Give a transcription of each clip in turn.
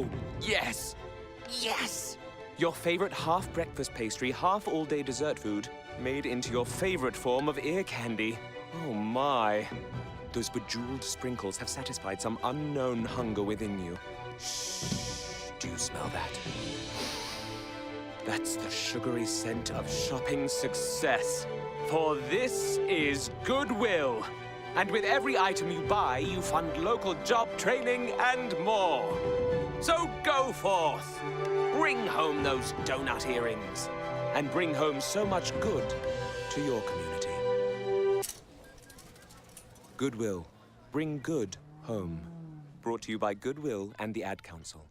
Oh, yes. Yes! Your favorite half-breakfast pastry, half-all-day dessert food, made into your favorite form of ear candy. Oh, my. Those bejeweled sprinkles have satisfied some unknown hunger within you. Shh. Do you smell that? That's the sugary scent of shopping success. For this is Goodwill. And with every item you buy, you fund local job training and more. So go forth. Bring home those donut earrings. And bring home so much good to your community. Goodwill. Bring good home. Brought to you by Goodwill and the Ad Council.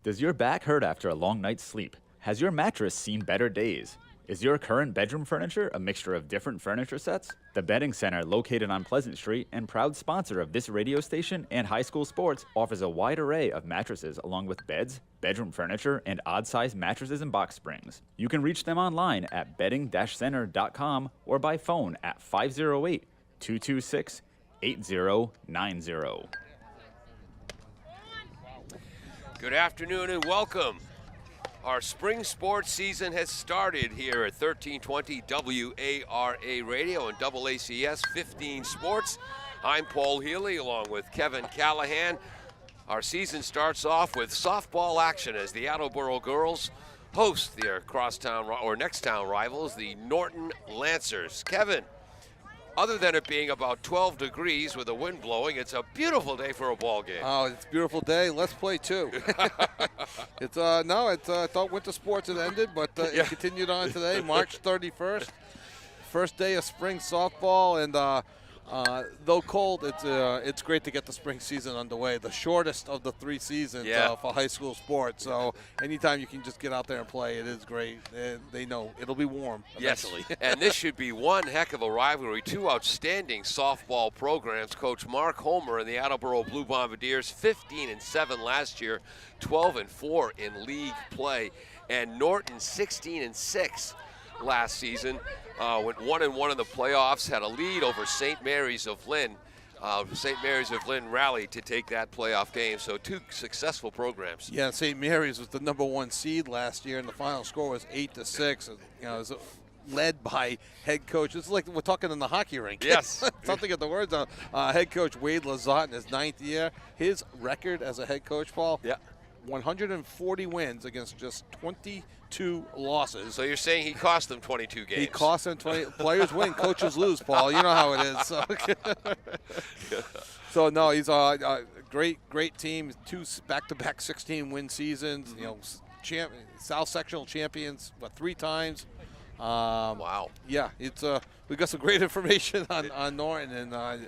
Does your back hurt after a long night's sleep? Has your mattress seen better days? Is your current bedroom furniture a mixture of different furniture sets? The Bedding Center, located on Pleasant Street and proud sponsor of this radio station and high school sports, offers a wide array of mattresses along with beds, bedroom furniture, and odd-sized mattresses and box springs. You can reach them online at bedding-center.com or by phone at 508-226-8090. Good afternoon and welcome. Our spring sports season has started here at 1320 WARA Radio and AACS 15 Sports. I'm Paul Healy along with Kevin Callahan. Our season starts off with softball action as the Attleboro girls host their next town rivals, the Norton Lancers. Kevin, other than it being about 12 degrees with the wind blowing, it's a beautiful day for a ball game. Oh, it's a beautiful day. Let's play too. I thought winter sports had ended, but it continued on today, March 31st. First day of spring softball, and though cold, it's great to get the spring season underway. The shortest of the 3 seasons for high school sports. So anytime you can just get out there and play, it is great. They know it'll be warm eventually. Yes, and this should be one heck of a rivalry. 2 outstanding softball programs. Coach Mark Homer and the Attleboro Blue Bombardiers, 15-7 last year, 12-4 in league play, and Norton 16-6 last season. Went 1-1 in the playoffs, had a lead over St. Mary's of Lynn. St. Mary's of Lynn rallied to take that playoff game, so 2 successful programs. Yeah, St. Mary's was the number 1 seed last year, and the final score was 8-6. It was led by head coach. It's like we're talking in the hockey rink. Yes. Something at the words. Head coach Wade Lazat in his 9th year. His record as a head coach, Paul, 140 wins against just 22 losses. So you're saying he cost them 22 games? He cost them 20. Players win, coaches lose, Paul. You know how it is. So no, he's a great team. 2 back-to-back 16-win seasons. You know, South Sectional champions, 3 times. Wow. Yeah, it's we got some great information on Norton, and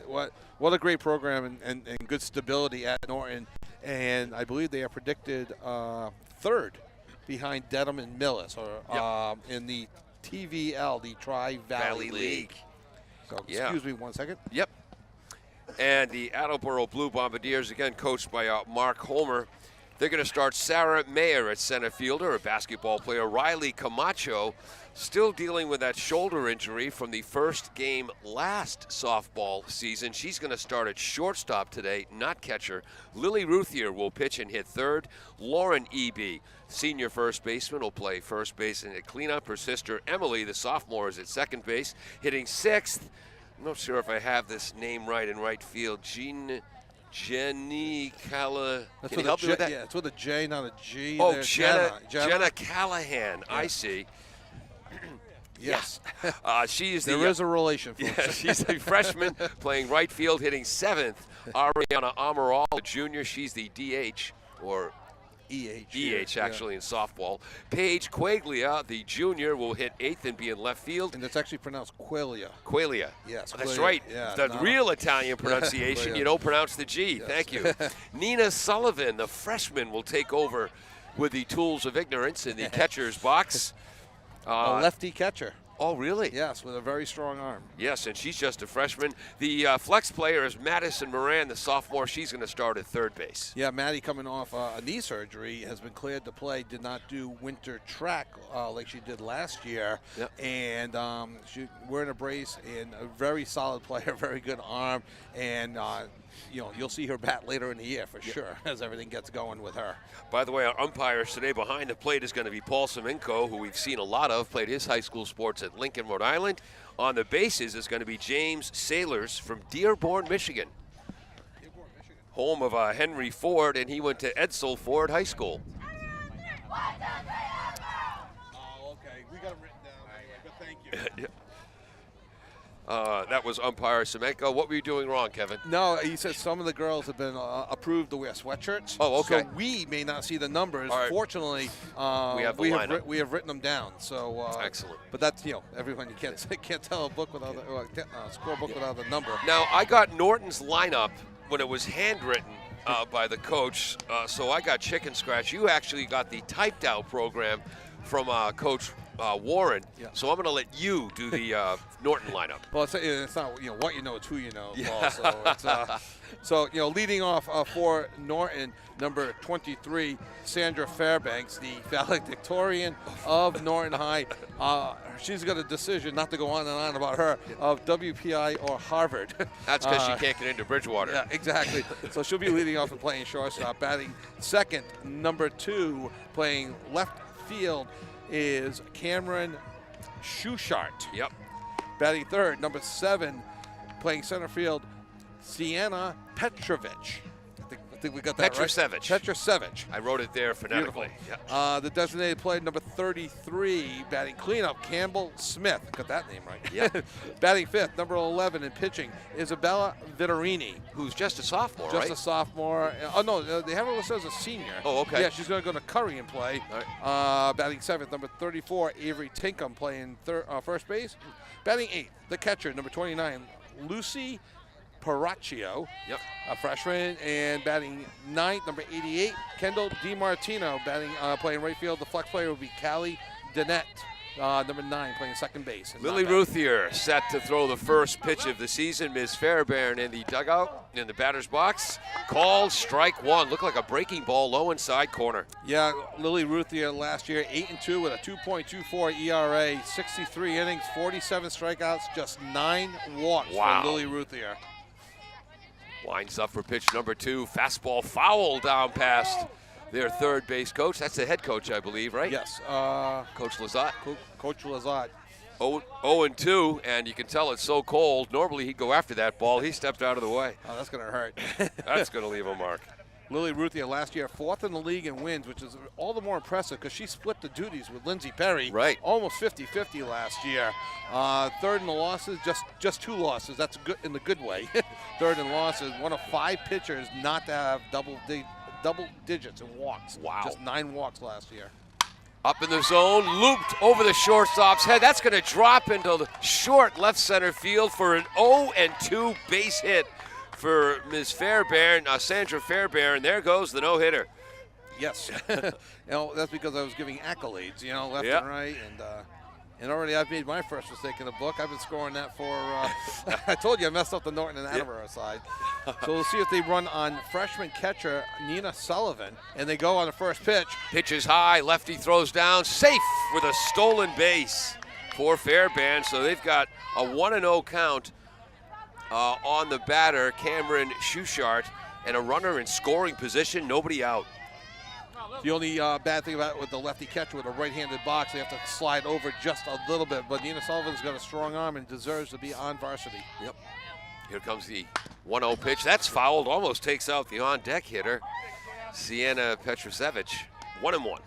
what a great program and good stability at Norton. And I believe they are predicted 3rd behind Dedham and Millis, in the TVL, the Tri-Valley League. So excuse me 1 second. Yep. And the Attleboro Blue Bombardiers, again coached by Mark Homer. They're going to start Sarah Mayer at center fielder, a basketball player. Riley Camacho still dealing with that shoulder injury from the first game last softball season. She's going to start at shortstop today, not catcher. Lily Ruthier will pitch and hit 3rd. Lauren Eby, senior first baseman, will play first base and clean up. Her sister Emily, the sophomore, is at second base, hitting 6th. I'm not sure if I have this name right in right field. Jenny Calla. Can you help me with that? Yeah, it's with a J, not a G. Oh, there. Jenna Callahan. Yeah. I see. Yes. She is there is a relation. She's a freshman playing right field, hitting 7th. Ariana Amaral, a junior. She's the DH, or EH actually, in softball. Paige Quaglia, the junior, will hit 8th and be in left field. And it's actually pronounced Quaglia. Quaglia. Yes. That's right. Yeah, the real Italian pronunciation, you don't pronounce the G. Yes. Thank you. Nina Sullivan, the freshman, will take over with the tools of ignorance in the catcher's box. A lefty catcher. Oh, really? Yes, with a very strong arm. Yes, and she's just a freshman. The flex player is Madison Moran, the sophomore. She's going to start at third base. Yeah, Maddie coming off a knee surgery has been cleared to play. Did not do winter track like she did last year. Yep. And she wearing a brace and a very solid player, very good arm. And, you'll see her bat later in the year for sure as everything gets going with her. By the way, our umpires today behind the plate is going to be Paul Semenko, who we've seen a lot of, played his high school sports at Lincoln, Rhode Island. On the bases is going to be James Sailors from Dearborn, Michigan. Home of Henry Ford, and he went to Edsel Ford High School. Oh, okay. We got them written down anyway, but thank you. That was umpire Semenko. What were you doing wrong, Kevin? No, he says some of the girls have been approved to wear sweatshirts. Oh, okay. So we may not see the numbers. All right. Fortunately, we have the lineup. We have written them down. So Excellent. But that's everyone you can't tell a book without a scorebook without a number. Now, I got Norton's lineup when it was handwritten by the coach, so I got chicken scratch. You actually got the typed out program from Coach Warren. Yeah. So I'm going to let you do the Norton lineup. Well, it's not what you know, it's who you know. Yeah. So leading off for Norton, number 23, Sandra Fairbanks, the valedictorian of Norton High. She's got a decision not to go on and on about her of WPI or Harvard. That's because she can't get into Bridgewater. Yeah, exactly. So she'll be leading off and playing shortstop. Batting second, number 2, playing left field is Cameron Schuchart. Yep. Batting third, number 7, playing center field, Sienna Petrovich. I think we got that right. Petrosevich. I wrote it there phonetically. Yeah. The designated player, number 33, batting cleanup, Campbell Smith. Got that name right. Yep. Batting fifth, number 11, in pitching, Isabella Vitorini. Who's just a sophomore, Just right? a sophomore. Oh, no, they have her listed as a senior. Oh, okay. Yeah, she's going to go to Curry and play. All right. Batting seventh, number 34, Avery Tinkham, playing first base. Batting eighth, the catcher, number 29, Lucy Paracchio, Yep. a freshman. And batting ninth, number 88, Kendall DiMartino, playing right field. The flex player will be Callie Danette, number 9, playing second base. Lily Ruthier set to throw the first pitch of the season. Ms. Fairbairn in the dugout, in the batter's box. Called strike one. Looked like a breaking ball low inside corner. Yeah, Lily Ruthier last year, 8-2 with a 2.24 ERA, 63 innings, 47 strikeouts, just 9 walks Wow. for Lily Ruthier. Winds up for pitch number 2. Fastball foul down past their third base coach. That's the head coach, I believe, right? Yes. Coach Lazat. Coach Lazat. 0-2, and you can tell it's so cold. Normally he'd go after that ball. He stepped out of the way. Oh, that's going to hurt. That's going to leave a mark. Lily Ruthier last year, 4th in the league in wins, which is all the more impressive because she split the duties with Lindsey Perry. Right. Almost 50-50 last year. Third in the losses, just 2 losses. That's good in the good way. Third in losses. One of 5 pitchers not to have double digits in walks. Wow. Just 9 walks last year. Up in the zone, looped over the shortstop's head. That's going to drop into the short left center field for an 0-2 base hit for Ms. Fairbairn, Sandra Fairbairn. There goes the no-hitter. Yes. That's because I was giving accolades, left Yep. and right. And already I've made my first mistake in the book. I've been scoring that for, I told you I messed up the Norton and Attleboro side. So we'll see if they run on freshman catcher Nina Sullivan, and they go on the first pitch. Pitch is high, lefty throws down, safe with a stolen base for Fairbairn. So they've got a 1-0 count on the batter, Cameron Schuchart, and a runner in scoring position, nobody out. The only bad thing about it with the lefty catcher with a right-handed box, they have to slide over just a little bit. But Nina Sullivan's got a strong arm and deserves to be on varsity. Yep. Here comes the 1-0 pitch. That's fouled, almost takes out the on-deck hitter, Sienna Petrosevich. 1-1.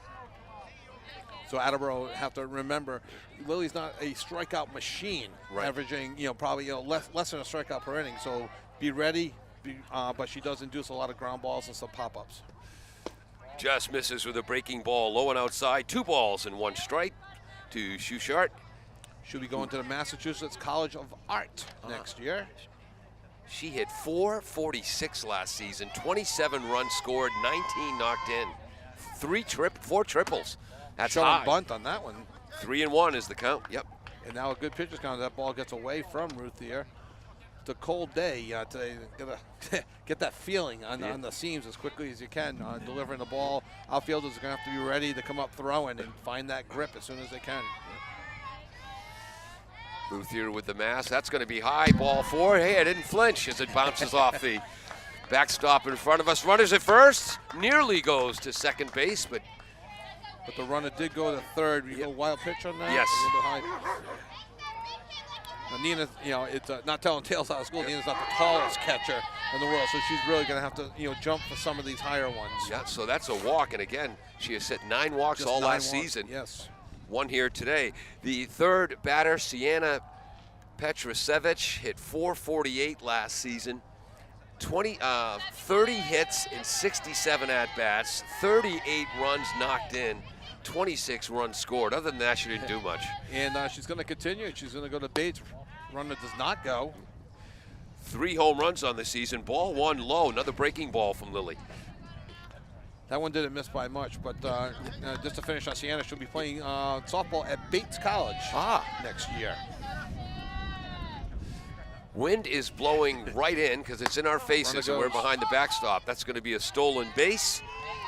So Attleboro have to remember, Lily's not a strikeout machine, right. Averaging probably less than a strikeout per inning. So be ready, but she does induce a lot of ground balls and some pop-ups. Just misses with a breaking ball, low and outside. 2 balls and 1 strike to Schuchart. She'll be going to the Massachusetts College of Art next year. She hit .446 last season, 27 runs scored, 19 knocked in, 4 triples. That's Showing high. bunt on that one. 3-1 is the count. Yep. And now a good pitcher's count. That ball gets away from Ruthier. It's a cold day today. Gotta get that feeling on the seams as quickly as you can. Delivering the ball, outfielders are gonna have to be ready to come up throwing and find that grip as soon as they can. Ruthier with the mass. That's going to be high. Ball 4. Hey, I didn't flinch as it bounces off the backstop in front of us. Runners at first. Nearly goes to second base, but the runner did go to third. We go wild pitch on that. Yes. A little bit high. Now, Nina, it's not telling tales out of school. Nina's not the tallest catcher in the world, so she's really going to have to, jump for some of these higher ones. Yeah, so that's a walk. And again, she has hit 9 walks Just all 9 last walks. season. Yes. 1 here today. The third batter, Sienna Petrusevich, hit .448 last season. 30 hits in 67 at-bats, 38 runs knocked in, 26 runs scored. Other than that, she didn't do much. And she's going to continue. She's going to go to Bates. Runner does not go. 3 home runs on the season. Ball 1 low. Another breaking ball from Lily. That one didn't miss by much, but just to finish on Sienna, she'll be playing softball at Bates College next year. Wind is blowing right in because it's in our faces and we're behind the backstop. That's going to be a stolen base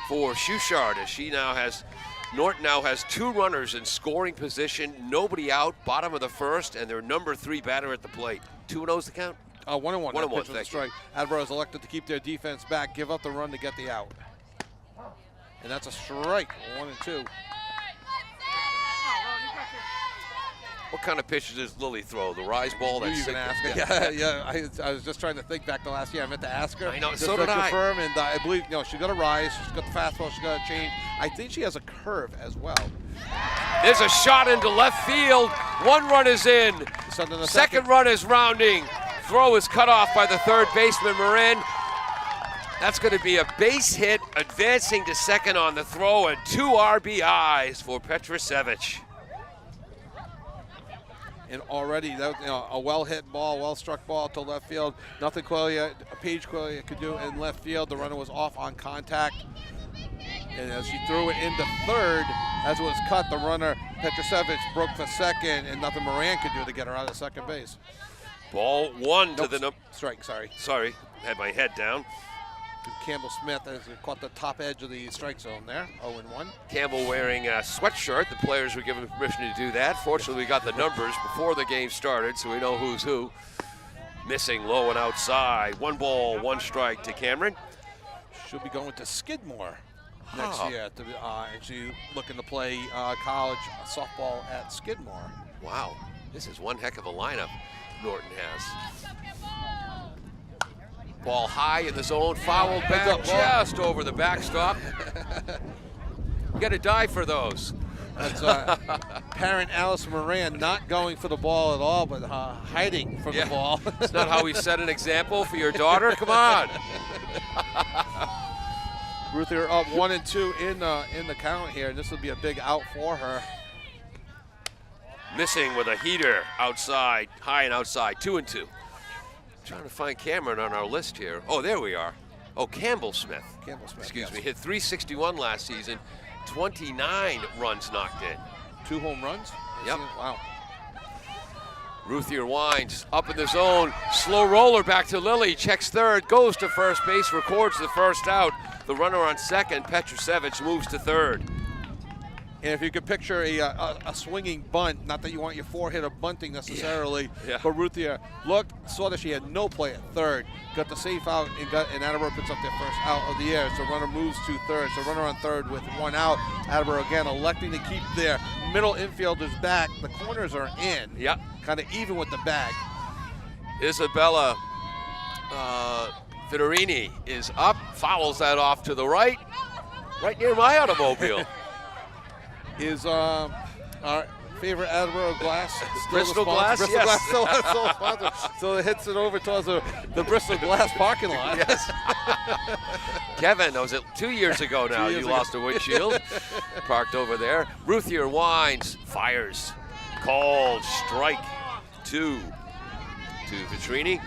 for Schuchard as Norton now has 2 runners in scoring position, nobody out, bottom of the first, and their number 3 batter at the plate. 2-0's the count? 1-1. 1-1, That strike. Attleboro is elected to keep their defense back, give up the run to get the out. And that's a strike, 1-2. What kind of pitches does Lily throw? The rise ball? You That's can ask her. Yeah. I was just trying to think back to last year. I meant to ask her. I know, just so to did I. confirm, and I believe she's got a rise. She's got the fastball. She's got a change. I think she has a curve as well. There's a shot into left field. 1 run is in. Second run is rounding. Throw is cut off by the third baseman, Marin. That's going to be a base hit, advancing to second on the throw, and 2 RBIs for Petrusevich. And already, a well-hit ball, well-struck ball to left field. Nothing Paige Quillia could do in left field. The runner was off on contact. And as she threw it into third, as it was cut, the runner, Petrusevich, broke for second, and nothing Moran could do to get her out of second base. Ball 1 to the strike, sorry. Sorry, had my head down. Campbell Smith has caught the top edge of the strike zone there, 0-1. Campbell wearing a sweatshirt. The players were given permission to do that. Fortunately, we got the numbers before the game started, so we know who's who. Missing low and outside. 1 ball, 1 strike to Cameron. She'll be going to Skidmore next year. Actually looking to play college softball at Skidmore. Wow, this is one heck of a lineup Norton has. Ball high in the zone, fouled back just over the backstop. You got to dive for those. That's parent Alice Moran not going for the ball at all, but hiding from the ball. It's not how we set an example for your daughter. Come on. Ruthier up 1-2 in the count here. This will be a big out for her. Missing with a heater outside, high and outside, 2-2. Trying to find Cameron on our list here. Oh, there we are. Oh, Campbell Smith. Excuse me. Hit .361 last season. 29 runs knocked in. 2 home runs? Yep. Wow. Ruthier winds up in the zone. Slow roller back to Lily. Checks third. Goes to first base. Records the first out. The runner on second, Petrusevich, moves to third. And if you could picture a swinging bunt, not that you want your 4-hitter bunting necessarily, but Ruthier looked, saw that she had no play at third, got the safe out, and Attleboro picks up their first out of the year. So runner moves to third. So runner on third with 1 out. Attleboro again electing to keep their middle infielders back. The corners are in. Yep. Kind of even with the bag. Isabella Federini is up, fouls that off to the right near my automobile. Is our favorite Attleboro glass still Bristol Glass? Bristol Yes. Glass still a sponsor. So it hits it over towards the Bristol Glass parking lot. Yes. Kevin, was it 2 years ago now? You lost a windshield. Parked over there. Ruthier winds, fires. Called strike 2 to Vitrini.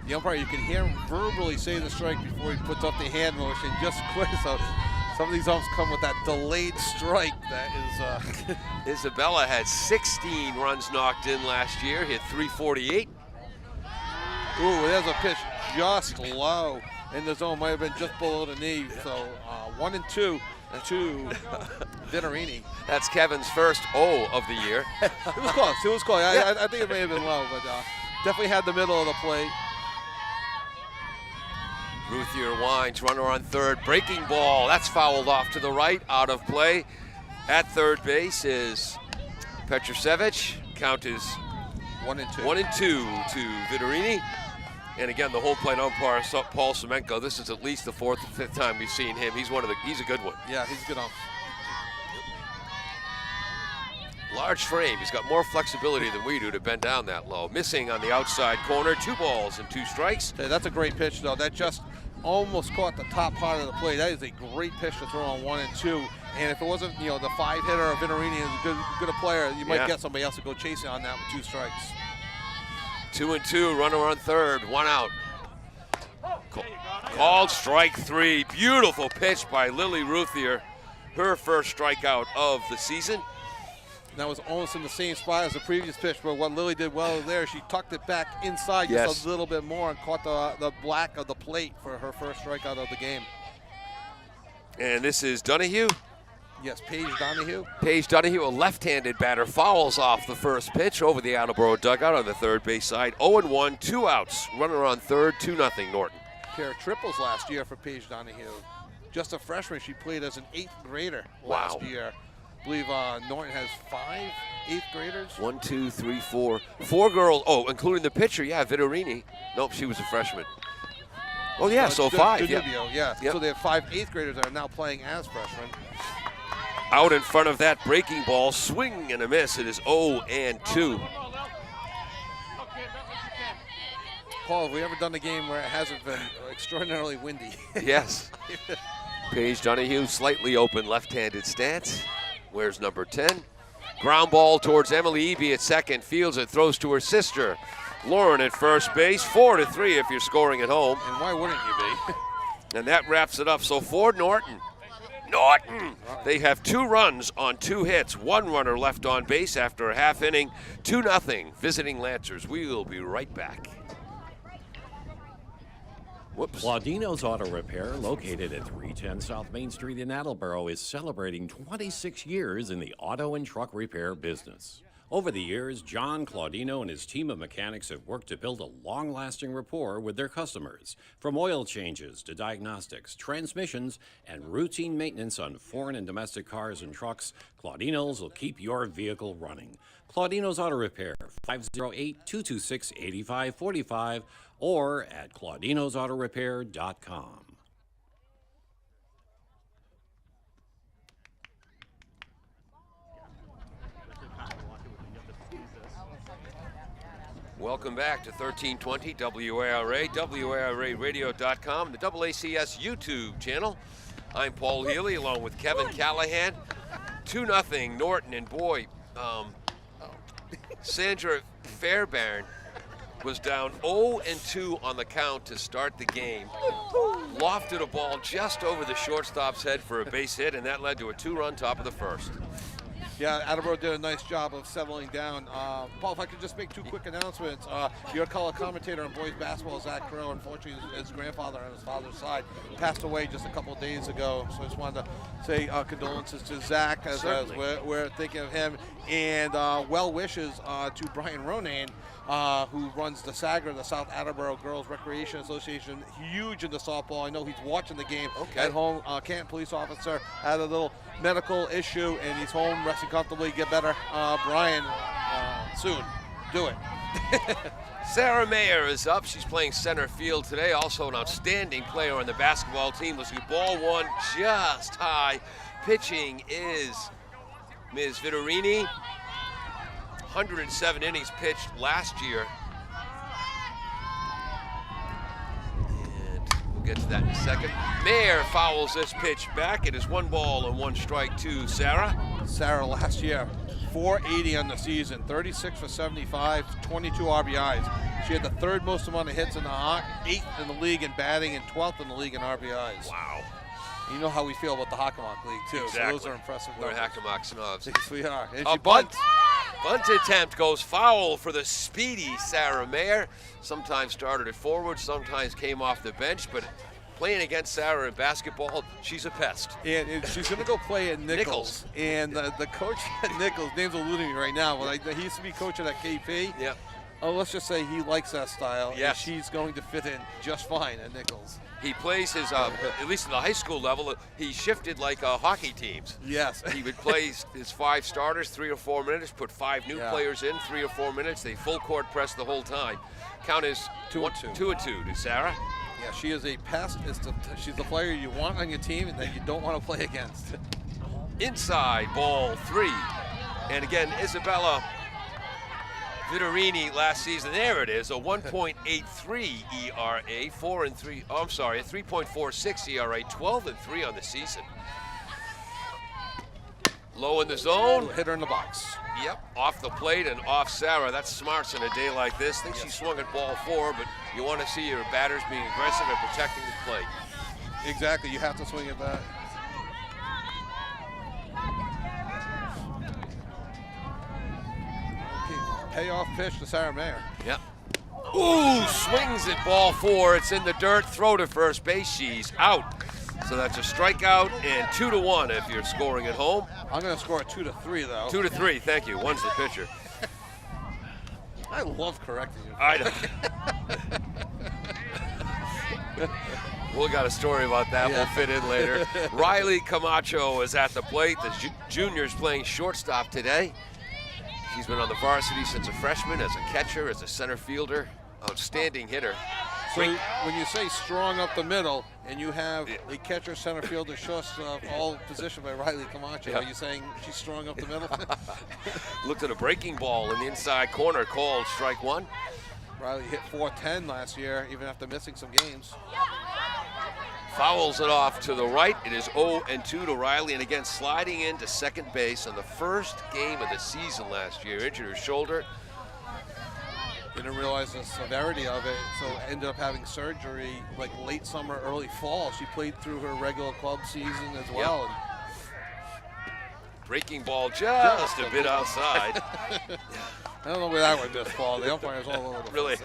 The umpire, you can hear him verbally say the strike before he puts up the hand motion just quick. So Some of these umps come with that delayed strike that is... Isabella had 16 runs knocked in last year, hit 348. Ooh, there's a pitch just low in the zone. Might have been just below the knee. So 1-2 to Viterini. That's Kevin's first O of the year. It was close. It was close. I think it may have been low, but definitely had the middle of the plate. Ruthier winds, runner on third, breaking ball. That's fouled off to the right, out of play. At third base is Petrusevich. Count is 1-2. 1-2 to Viterini. And again, the home plate umpire, Paul Semenko. This is at least the fourth or fifth time we've seen him. He's a good one. Yeah, he's a good ump. Large frame. He's got more flexibility than we do to bend down that low. Missing on the outside corner. 2 balls and 2 strikes. Hey, that's a great pitch, though. That just almost caught the top part of the plate. That is a great pitch to throw on 1 and 2. And if it wasn't, the 5-hitter of Viterini is good a player, you might get somebody else to go chasing on that with 2 strikes. 2-2, runner on third, 1 out. Called strike 3. Beautiful pitch by Lily Ruthier. Her first strikeout of the season. That was almost in the same spot as the previous pitch, but what Lily did well there, she tucked it back inside just a little bit more and caught the black of the plate for her first strikeout of the game. And this is Donahue. Yes, Paige Donahue. Paige Donahue, a left-handed batter, fouls off the first pitch over the Attleboro dugout on the third base side. 0-1, 2 outs. Runner on third, 2-0 Norton. Pair of triples last year for Paige Donahue. Just a freshman, she played as an 8th grader last year. I believe Norton has 5 8th graders. 1, 2, 3, 4. 4 girls. Oh, including the pitcher. Yeah, Viterini. Nope, she was a freshman. Oh, yeah, so 5. Yeah. So they have 5 8th graders that are now playing as freshmen. Out in front of that breaking ball, swing and a miss. It is 0-2. Paul, have we ever done a game where it hasn't been extraordinarily windy? Yes. Paige Donahue, slightly open left-handed stance. Wears number 10. Ground ball towards Emily Eby at second. Fields it, throws to her sister. Lauren at first base. 4-3 if you're scoring at home. And why wouldn't you be? And that wraps it up. So for Norton. They have 2 runs on 2 hits. 1 runner left on base after a half inning. 2-0 visiting Lancers. We'll be right back. Whoops. Claudino's Auto Repair, located at 310 South Main Street in Attleboro, is celebrating 26 years in the auto and truck repair business. Over the years, John Claudino and his team of mechanics have worked to build a long-lasting rapport with their customers. From oil changes to diagnostics, transmissions, and routine maintenance on foreign and domestic cars and trucks, Claudino's will keep your vehicle running. Claudino's Auto Repair, 508-226-8545, or at claudinosautorepair.com. Welcome back to 1320 WARA, WARAradio.com, the AACS YouTube channel. I'm Paul Healy along with Kevin Callahan. 2-0 Norton, and boy, Sandra Fairbairn was down 0-2 on the count to start the game. Lofted a ball just over the shortstop's head for a base hit, and that led to a 2-run top of the first. Yeah, Attleboro did a nice job of settling down. Paul, if I could just make 2 quick announcements. Your color commentator on boys basketball, Zach Crow, unfortunately his grandfather on his father's side passed away just a couple of days ago. So I just wanted to say condolences to Zach as we're thinking of him. And well wishes to Brian Ronan, who runs the SAGR, the South Attleboro Girls Recreation Association, huge into softball. I know he's watching the game at home. Canton police officer had a little medical issue, and he's home resting comfortably. Get better, Brian, soon. Do it. Sarah Mayer is up. She's playing center field today. Also an outstanding player on the basketball team. Let's see, ball 1 just high. Pitching is Ms. Viterini. 107 innings pitched last year. And we'll get to that in a second. Mayer fouls this pitch back. It is 1 ball and 1 strike to Sarah. Sarah last year, 480 on the season, 36 for 75, 22 RBIs. She had the 3rd most amount of hits in the 8th in the league in batting and 12th in the league in RBIs. Wow. You know how we feel about the Hockomock League, too. Exactly. So those are impressive We're numbers. Hockomock snobs. Yes, we are. And A she bunts. bunt attempt goes foul for the speedy Sarah Mayer. Sometimes started at forward, sometimes came off the bench, but playing against Sarah in basketball, she's a pest. And she's going to go play at Nichols. And the coach at Nichols, name's eluding me right now, but he used to be coaching at KP. Yeah. Oh, let's just say he likes that style. Yes. And she's going to fit in just fine at Nichols. He plays his, at least at the high school level, he shifted like hockey teams. Yes. He would play his 5 starters, 3 or 4 minutes, put 5 new players in, 3 or 4 minutes. They full court press the whole time. Count is 2-2 to Sarah. Yeah, she is a pest. She's the player you want on your team and that you don't want to play against. Inside, ball 3. And again, Isabella Vitorini last season, there it is, a 1.83 ERA, a 3.46 ERA, 12-3 on the season. Low in the zone. Hit her in the box. Yep, off the plate and off Sarah. That's smarts in a day like this. I think she swung at ball 4, but you want to see your batters being aggressive and protecting the plate. Exactly, you have to swing at that. Payoff pitch to Sarah Mayer. Yep. Ooh, swings at ball 4. It's in the dirt. Throw to first base. She's out. So that's a strikeout and 2-1 if you're scoring at home. I'm going to score a 2-3 though. 2-3. Thank you. 1's the pitcher. I love correcting you. I know. We'll got a story about that. Yeah. We'll fit in later. Riley Camacho is at the plate. The junior's playing shortstop today. She's been on the varsity since a freshman, as a catcher, as a center fielder. Outstanding hitter. So when you say strong up the middle and you have a catcher, center fielder, shortstop, all positioned by Riley Camacho, are you saying she's strong up the middle? Looked at a breaking ball in the inside corner, called strike 1. Riley hit .410 last year, even after missing some games. Fouls it off to the right. It is 0-2 to Riley, and again sliding into second base on the first game of the season last year. Injured her shoulder. Didn't realize the severity of it, so ended up having surgery like late summer, early fall. She played through her regular club season as well. Breaking ball just a bit outside. I don't know where that one missed, Paul. The umpire's all over the Really?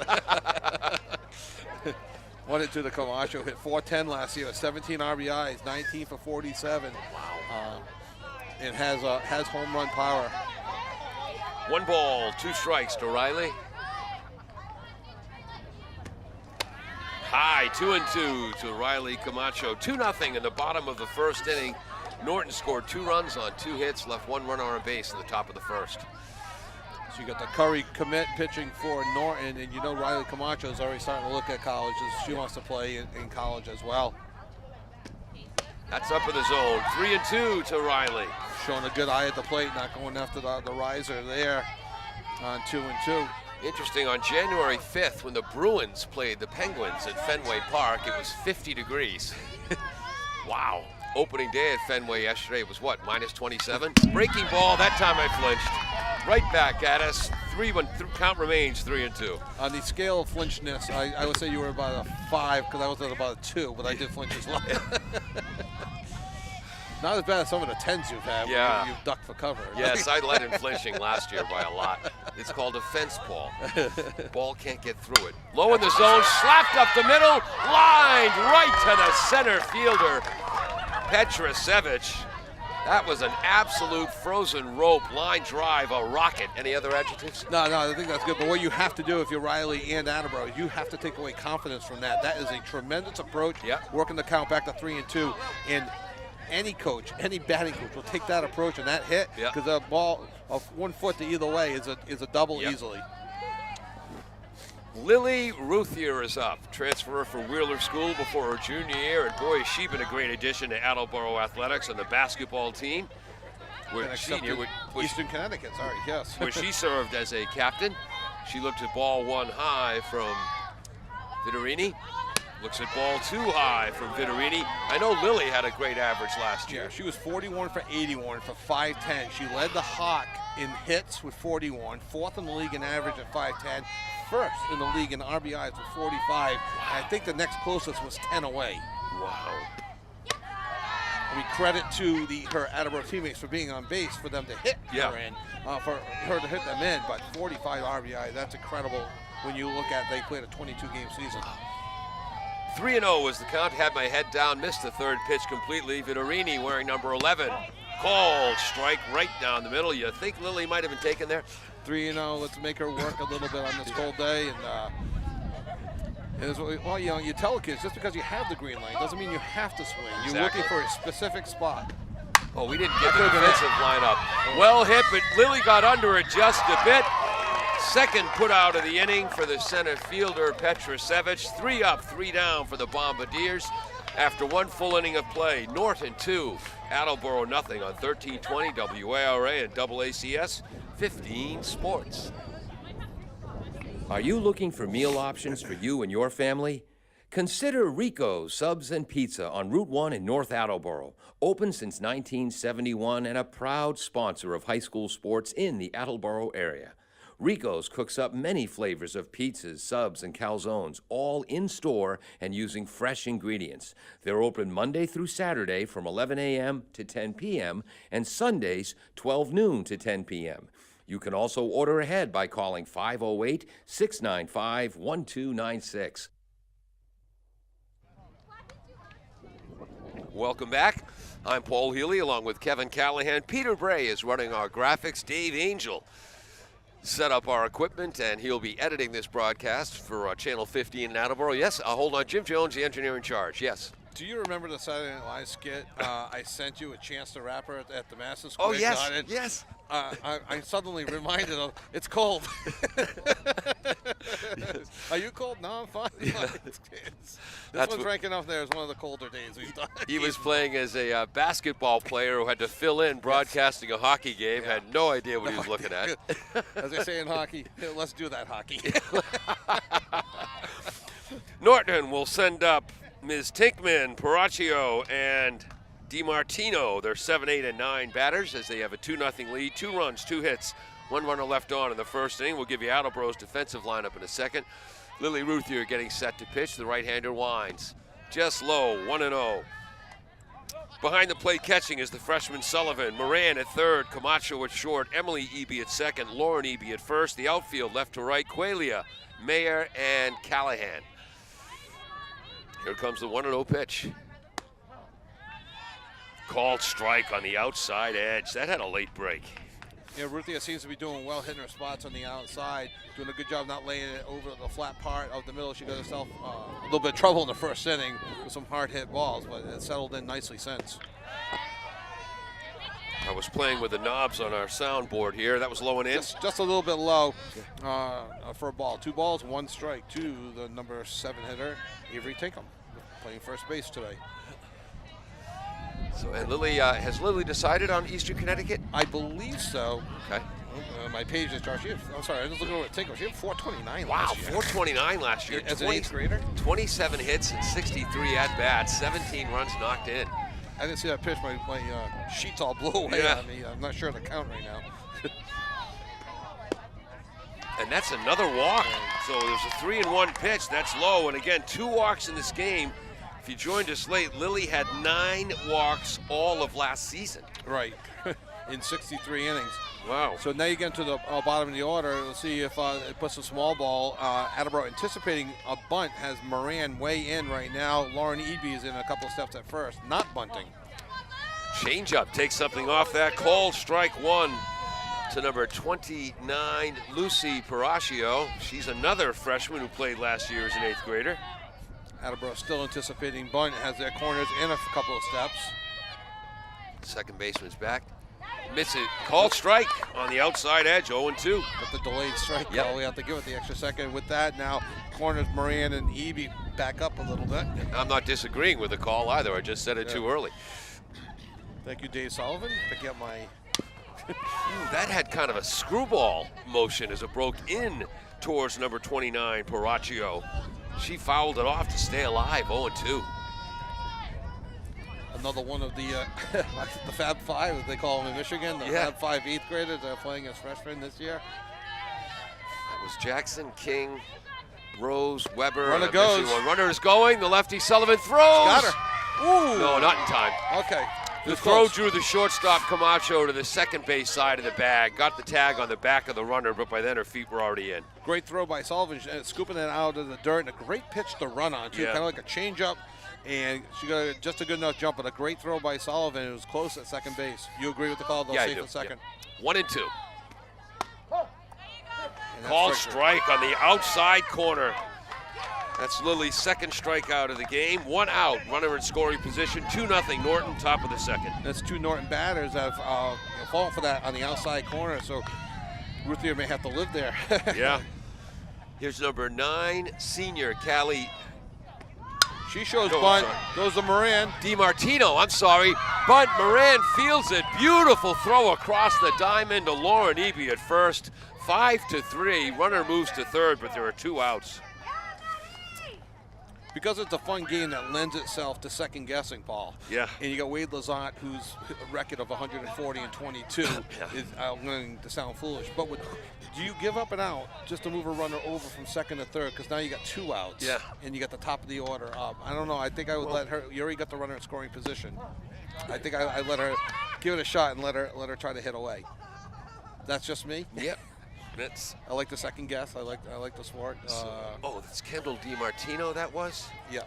1-2 to Camacho. Hit .410 last year, 17 RBIs, 19 for 47. Wow. And has home run power. 1 ball, 2 strikes to Riley. High, 2-2 to Riley Camacho. 2-0 in the bottom of the first inning. Norton scored 2 runs on 2 hits, left 1 runner on base in the top of the first. So you got the Curry commit pitching for Norton, and you know Riley Camacho is already starting to look at colleges. She wants to play in college as well. That's up in the zone. 3-2 to Riley. Showing a good eye at the plate, not going after the riser there on 2-2. Interesting, on January 5th, when the Bruins played the Penguins at Fenway Park, it was 50 degrees. Wow. Opening day at Fenway yesterday was what, -27? Breaking ball, that time I flinched. Right back at us. 3-1, count remains 3-2. On the scale of flinchness, I would say you were about a 5 because I was at about a 2, but I did flinch as well. Not as bad as some of the 10s you've had when you've ducked for cover. Yes, I led in flinching last year by a lot. It's called a fence ball. Ball can't get through it. Low in the zone, slapped up the middle, lined right to the center fielder, Petrasevich. That was an absolute frozen rope line drive, a rocket. Any other adjectives? No, I think that's good. But what you have to do if you're Riley and Attleboro, you have to take away confidence from that. That is a tremendous approach, working the count back to 3-2. And any coach, any batting coach will take that approach and that hit because a ball of 1 foot to either way is a double easily. Lily Ruthier is up, transfer from Wheeler School before her junior year, and boy, has she been a great addition to Attleboro Athletics and the basketball team. Eastern Connecticut, sorry, yes. Where she served as a captain. She looked at ball 1 high from Vitorini. Looks at ball 2 high from Vitorini. I know Lily had a great average last year. Yeah, she was 41 for 81 for 5'10". She led the Hawk in hits with 41, 4th in the league in average at 5'10", 1st in the league in RBIs with 45. Wow. I think the next closest was 10 away. Wow. credit to her Attleboro teammates for being on base for them to hit her in, for her to hit them in. But 45 RBI, that's incredible when you look at they played a 22-game season. 3-0 was the count. Had my head down, missed the third pitch completely. Vitorini wearing number 11. Called strike right down the middle. You think Lily might have been taken there? 3-0. Let's make her work a little bit on this cold day. Well, you tell kids just because you have the green light doesn't mean you have to swing. You're looking for a specific spot. Oh, we didn't get the defensive lineup. Well hit, but Lily got under it just a bit. Second put out of the inning for the center fielder, Petrusevich. 3 up, 3 down for the Bombardiers after 1 full inning of play. Norton 2, Attleboro nothing on 1320 WARA and AACS 15 Sports. Are you looking for meal options for you and your family? Consider Rico's Subs and Pizza on Route 1 in North Attleboro. Open since 1971 and a proud sponsor of high school sports in the Attleboro area. Rico's cooks up many flavors of pizzas, subs, and calzones, all in-store and using fresh ingredients. They're open Monday through Saturday from 11 a.m. to 10 p.m. and Sundays 12 noon to 10 p.m. You can also order ahead by calling 508-695-1296. Welcome back. I'm Paul Healy along with Kevin Callahan. Peter Bray is running our graphics. Dave Angel set up our equipment, and he'll be editing this broadcast for Channel 15 in Attleboro. Yes, hold on. Jim Jones, the engineer in charge. Yes. Do you remember the Saturday Night Live skit? I sent you a Chance the Rapper at the Madison Square Oh, yes, Garden. yes. I'm suddenly reminded of, it's cold. Are you cold? No, I'm fine. This one's ranking up there as one of the colder days we've done. He was playing as a basketball player who had to fill in broadcasting a hockey game, had no idea what he was looking at. As they say in hockey, let's do that hockey. Norton will send up Ms. Tinkman, Paracchio, and DiMartino. They're 7, 8, and 9 batters as they have a 2-0 lead. 2 runs, 2 hits, 1 runner left on in the first inning. We'll give you Attleboro's defensive lineup in a second. Lily Ruthier getting set to pitch. The right-hander winds. Just low, 1-0. Behind the plate catching is the freshman Sullivan. Moran at third, Camacho at short, Emily Eby at second, Lauren Eby at first. The outfield left to right, Qualia, Mayer, and Callahan. Here comes the 1-0 pitch. Called strike on the outside edge. That had a late break. Yeah, Ruthia seems to be doing well, hitting her spots on the outside, doing a good job not laying it over the flat part of the middle. She got herself a little bit of trouble in the first inning with some hard hit balls, but it settled in nicely since. I was playing with the knobs on our soundboard here. That was low and in. Just a little bit low for a ball. 2 balls, 1 strike to the number 7 hitter, Avery Tinkham, playing first base today. So, and Lily, has Lily decided on Eastern Connecticut? I believe so. Okay. My page is charged. I'm sorry, I was looking over at Tinkham. She had 429 wow, last year. 429 last year. As an 8th grader? 27 hits and 63 at-bats, 17 runs knocked in. I didn't see that pitch. My sheets all blew away on me. I'm not sure of the count right now. And that's another walk. So there's a 3-1 pitch. That's low. And again, 2 walks in this game. If you joined us late, Lily had 9 walks all of last season. Right. In 63 innings. Wow. So now you get to the bottom of the order. We'll see if it puts a small ball. Attleboro anticipating a bunt has Moran way in right now. Lauren Eby is in a couple of steps at first, not bunting. Changeup takes something off that. Called strike 1 to number 29, Lucy Paracchio. She's another freshman who played last year as an 8th grader. Attleboro still anticipating bunt, has their corners in a couple of steps. Second baseman's back. Miss it. Called strike on the outside edge, 0-2. But the delayed strike call, we have to give it the extra second. With that, now corners Moran and Eby back up a little bit. I'm not disagreeing with the call either. I just said it too early. Thank you, Dave Sullivan. Pick up my... That had kind of a screwball motion as it broke in towards number 29, Paracchio. She fouled it off to stay alive, 0-2. Another one of the Fab Five, as they call them in Michigan. The Fab Five 8th graders are playing as freshmen this year. That was Jackson, King, Rose, Weber. Runner goes. Runner is going. The lefty Sullivan throws. Got her. Ooh. No, not in time. Okay. The throw drew the shortstop Camacho to the second base side of the bag. Got the tag on the back of the runner, but by then her feet were already in. Great throw by Sullivan, scooping it out of the dirt, and a great pitch to run on, too. Yeah. Kind of like a changeup, and she got just a good enough jump, but a great throw by Sullivan. It was close at second base. You agree with the call, though? Yeah, Safe I do. at second. Yeah. 1-2. And that's Called strike strike on the outside corner. That's Lily's second strikeout of the game. 1 out, runner in scoring position. 2-0 Norton, top of the second. That's 2 Norton batters that have fallen for that on the outside corner, so Ruthier may have to live there. Yeah. Here's number 9, senior Callie. She shows Oh, bunt, sorry. goes to Moran. DiMartino, I'm sorry. Bunt, Moran fields it. Beautiful throw across the diamond to Lauren Eby at first. 5-3. Runner moves to third, but there are 2 outs. Because it's a fun game that lends itself to second guessing, Paul. Yeah. And you got Wade Lazant, whose record of 140 and 22 is going to sound foolish. But do you give up an out just to move a runner over from second to third? Because now you got 2 outs. Yeah. And you got the top of the order up. I don't know. I think I would let her. You already got the runner in scoring position. I think I let her give it a shot and let her try to hit away. That's just me. Yep. That's I like the second guess. I like the sport. that's Kendall DiMartino, that was? Yeah.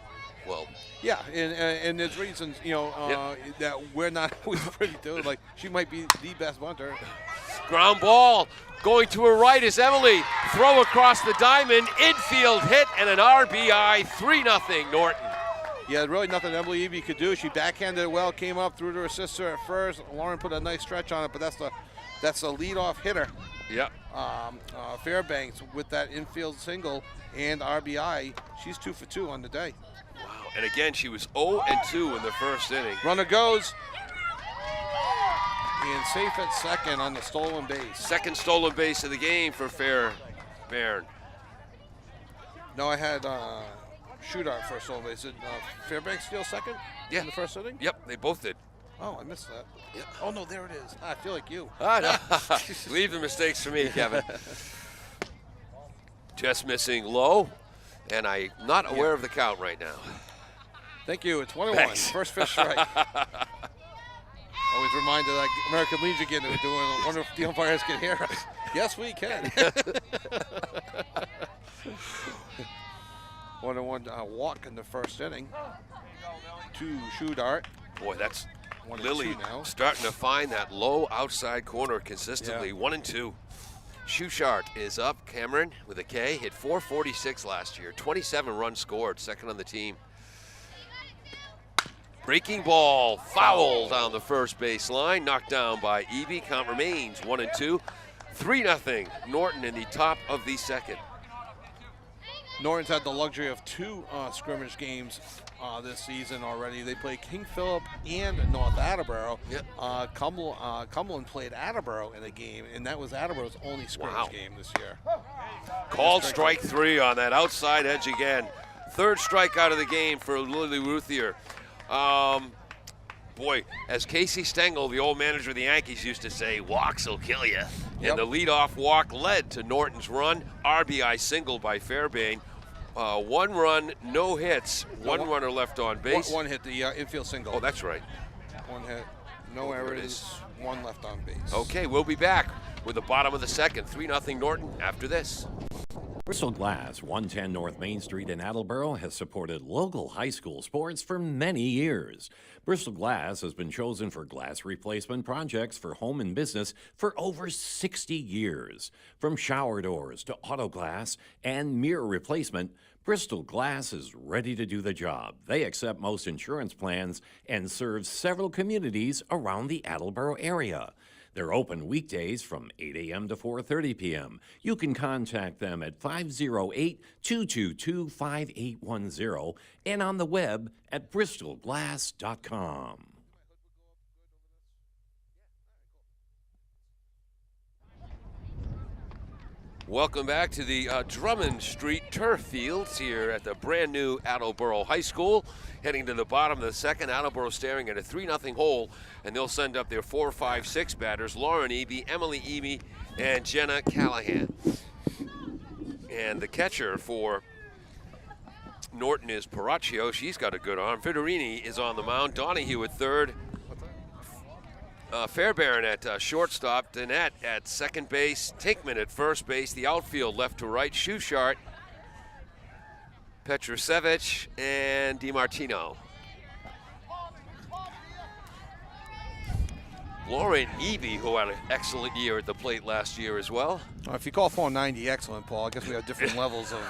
Well, Yeah, and there's reasons, that we're not always privy to. Like, she might be the best bunter. ground ball going to her right is Emily. Throw across the diamond, infield hit, and an RBI. 3-0 Norton. Yeah, really nothing Emily Eby could do. She backhanded it well, came up, threw to her sister at first. Lauren put a nice stretch on it, but that's the leadoff hitter. Yep. Fairbanks with that infield single and RBI. She's 2 for 2 on the day. Wow. And again, she was 0-2 in the first inning. Runner goes. And safe at second on the stolen base. Second stolen base of the game for Fairbairn. No, I had shootout for stolen base. Did Fairbanks steal second Yeah. in the first inning? Yep, they both did. Oh, I missed that. Yeah. Oh, no, there it is. I feel like you. No. Leave the mistakes for me, Kevin. Just missing low, and I'm not aware of the count right now. Thank you. It's 1-1. Thanks. First fish strike. Always reminded that American Legion again doing. I wonder if the umpires can hear us. Yes, we can. 1-1 walk in the first inning. 2 shoe dart. Boy, that's 1-2 Lily now. starting to find that low outside corner consistently. Yeah. 1-2. Shouchart is up. Cameron with a K, hit .446 last year. 27 runs scored, second on the team. Breaking ball, foul down the first base line, knocked down by Eby. Count remains 1-2. 3-0 Norton in the top of the second. Norton's had the luxury of 2 scrimmage games this season already. They played King Philip and North Attleboro. Yep. Cumberland played Attleboro in a game, and that was Attleboro's only scrimmage game this year. Called strike 3 on that outside edge again. Third strikeout of the game for Lily Ruthier. Boy, as Casey Stengel, the old manager of the Yankees, used to say, walks will kill you. Yep. And the leadoff walk led to Norton's run. RBI single by Fairbairn. 1 run, no hits. One runner left on base. One hit, the infield single. Oh, that's right. 1 hit, no there it errors, is. 1 left on base. Okay, we'll be back with the bottom of the second. 3-0 Norton after this. Bristol Glass, 110 North Main Street in Attleboro, has supported local high school sports for many years. Bristol Glass has been chosen for glass replacement projects for home and business for over 60 years. From shower doors to auto glass and mirror replacement, Bristol Glass is ready to do the job. They accept most insurance plans and serve several communities around the Attleboro area. They're open weekdays from 8 a.m. to 4:30 p.m. You can contact them at 508-222-5810 and on the web at bristolglass.com. Welcome back to the Drummond Street turf fields here at the brand new Attleboro High School. Heading to the bottom of the second, Attleboro staring at a 3-0 hole, and they'll send up their 4, 5, 6 batters, Lauren Eby, Emily Eby, and Jenna Callahan. And the catcher for Norton is Paracchio. She's got a good arm. Federini is on the mound. Donahue at third. Fairbairn at shortstop, Danette at second base, Tinkman at first base, the outfield left to right, Shushart, Petrusevich, and DiMartino. Lauren Eby, who had an excellent year at the plate last year as well. If you call 490 excellent, Paul, I guess we have different levels of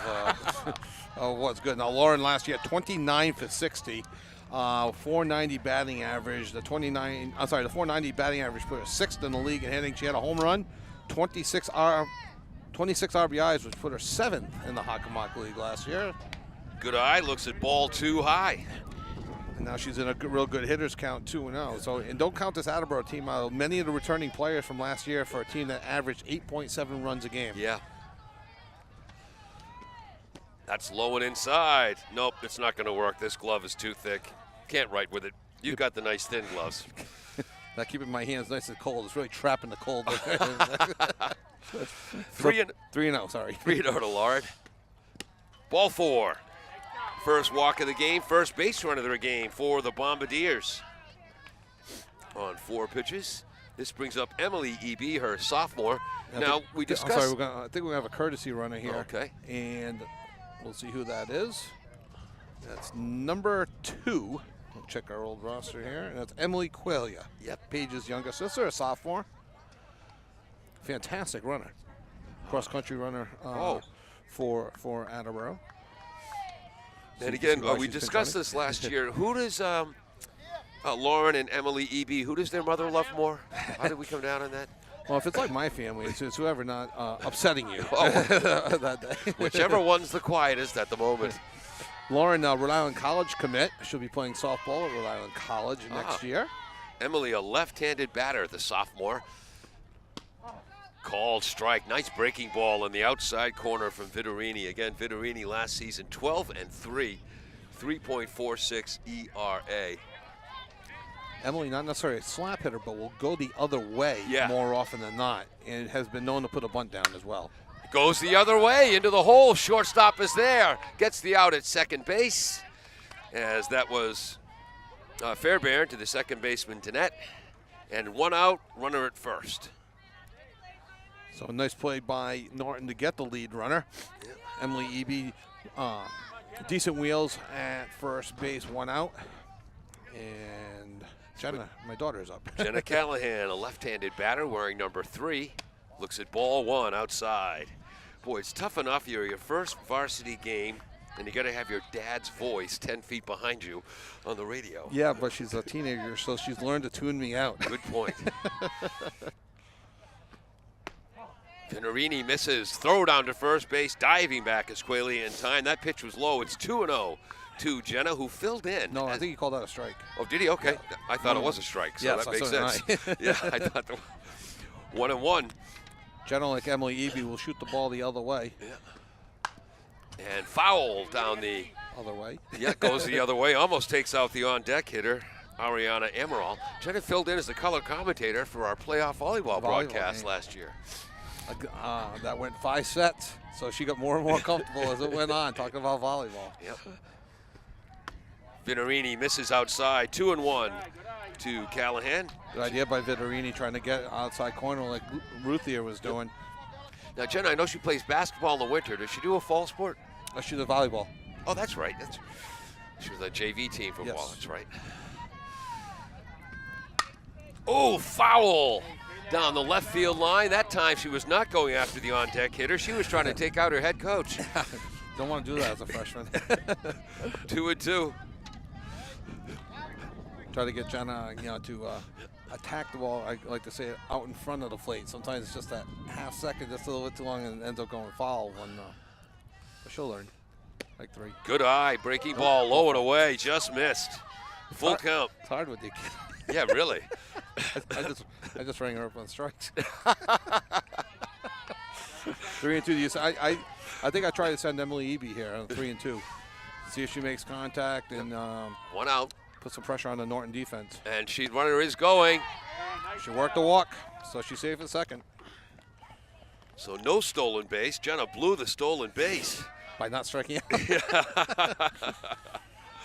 what's good. Now, Lauren last year, 29 for 60. 490 batting average. The 490 batting average put her sixth in the league in hitting. She had a home run, 26 RBIs, which put her seventh in the Hockomock League last year. Good eye, looks at ball too high. And now she's in a real good hitters count 2-0. So, and don't count this Attleboro team out. Many of the returning players from last year for a team that averaged 8.7 runs a game. Yeah. That's low and inside. Nope, it's not going to work. This glove is too thick. Can't write with it. You've got the nice thin gloves. Now keeping my hands nice and cold. It's really trapping the cold. 3-0, sorry. 3-0 to Lard. Ball four. First walk of the game, first base run of the game for the Bombardiers. On 4 pitches. This brings up Emily Eby, her sophomore. Now, we discussed... I'm sorry, I think we're going to have a courtesy runner here. Okay. And we'll see who that is. That's number 2. We'll check our old roster here. And that's Emily Qualia. Yep. Paige's younger sister, a sophomore. Fantastic runner. Cross-country runner for Attleboro. And again, we discussed this last year. Who does Lauren and Emily Eby, who does their mother love more? How did we come down on that? Well, if it's like my family, it's whoever not upsetting you. That day. Whichever one's the quietest at the moment. Lauren, Rhode Island College commit. She'll be playing softball at Rhode Island College next year. Emily, a left-handed batter, the sophomore. Called strike. Nice breaking ball in the outside corner from Vitorini. Again, Vitorini last season 12-3, 3.46 ERA. Emily, not necessarily a slap hitter, but will go the other way more often than not, and has been known to put a bunt down as well. Goes the other way into the hole. Shortstop is there. Gets the out at second base, as that was Fairbairn to the second baseman, Danette. And 1 out, runner at first. So a nice play by Norton to get the lead runner. Emily Eby, decent wheels at first base, 1 out. And Jenna, my daughter, is up. Jenna Callahan, a left-handed batter wearing number 3. Looks at ball 1 outside. Boy, it's tough enough. You're your first varsity game, and you got to have your dad's voice 10 feet behind you on the radio. Yeah, but she's a teenager, so she's learned to tune me out. Good point. Vitorini misses. Throw down to first base. Diving back is Quayle in time. That pitch was low. It's 2-0 to Jenna, who filled in. No, I think he called that a strike. Oh, did he? Okay. Yeah. I thought it was a strike, so that makes sense. Yeah, I thought 1-1. Jenna, like Emily Eby, will shoot the ball the other way. Yeah. And foul down the other way. Yeah, goes the other way. Almost takes out the on-deck hitter, Ariana Emerald. Jenna filled in as the color commentator for our playoff volleyball broadcast last year. That went 5 sets, so she got more and more comfortable as it went on, talking about volleyball. Yep. Vitorini misses outside, 2-1 to Callahan. Good idea by Vitorini trying to get outside corner like Ruthier was doing. Now, Jenna, I know she plays basketball in the winter. Does she do a fall sport? She does volleyball. Oh, that's right. She was on the JV team for a while. That's right. Oh, foul down the left field line. That time she was not going after the on-deck hitter. She was trying to take out her head coach. Don't want to do that as a freshman. 2-2. Try to get Jenna, to attack the ball. I like to say it out in front of the plate. Sometimes it's just that half second, just a little bit too long, and ends up going foul. But she'll learn. Like 3. Good eye, breaking ball, low and away, just missed. Full count. It's hard with you, kid. Yeah, really. I just rang her up on strikes. 3-2. I think I try to send Emily Eby here on 3-2. See if she makes contact and 1 out. Put some pressure on the Norton defense. And runner is going. She worked the walk, so she's safe at second. So no stolen base. Jenna blew the stolen base by not striking out.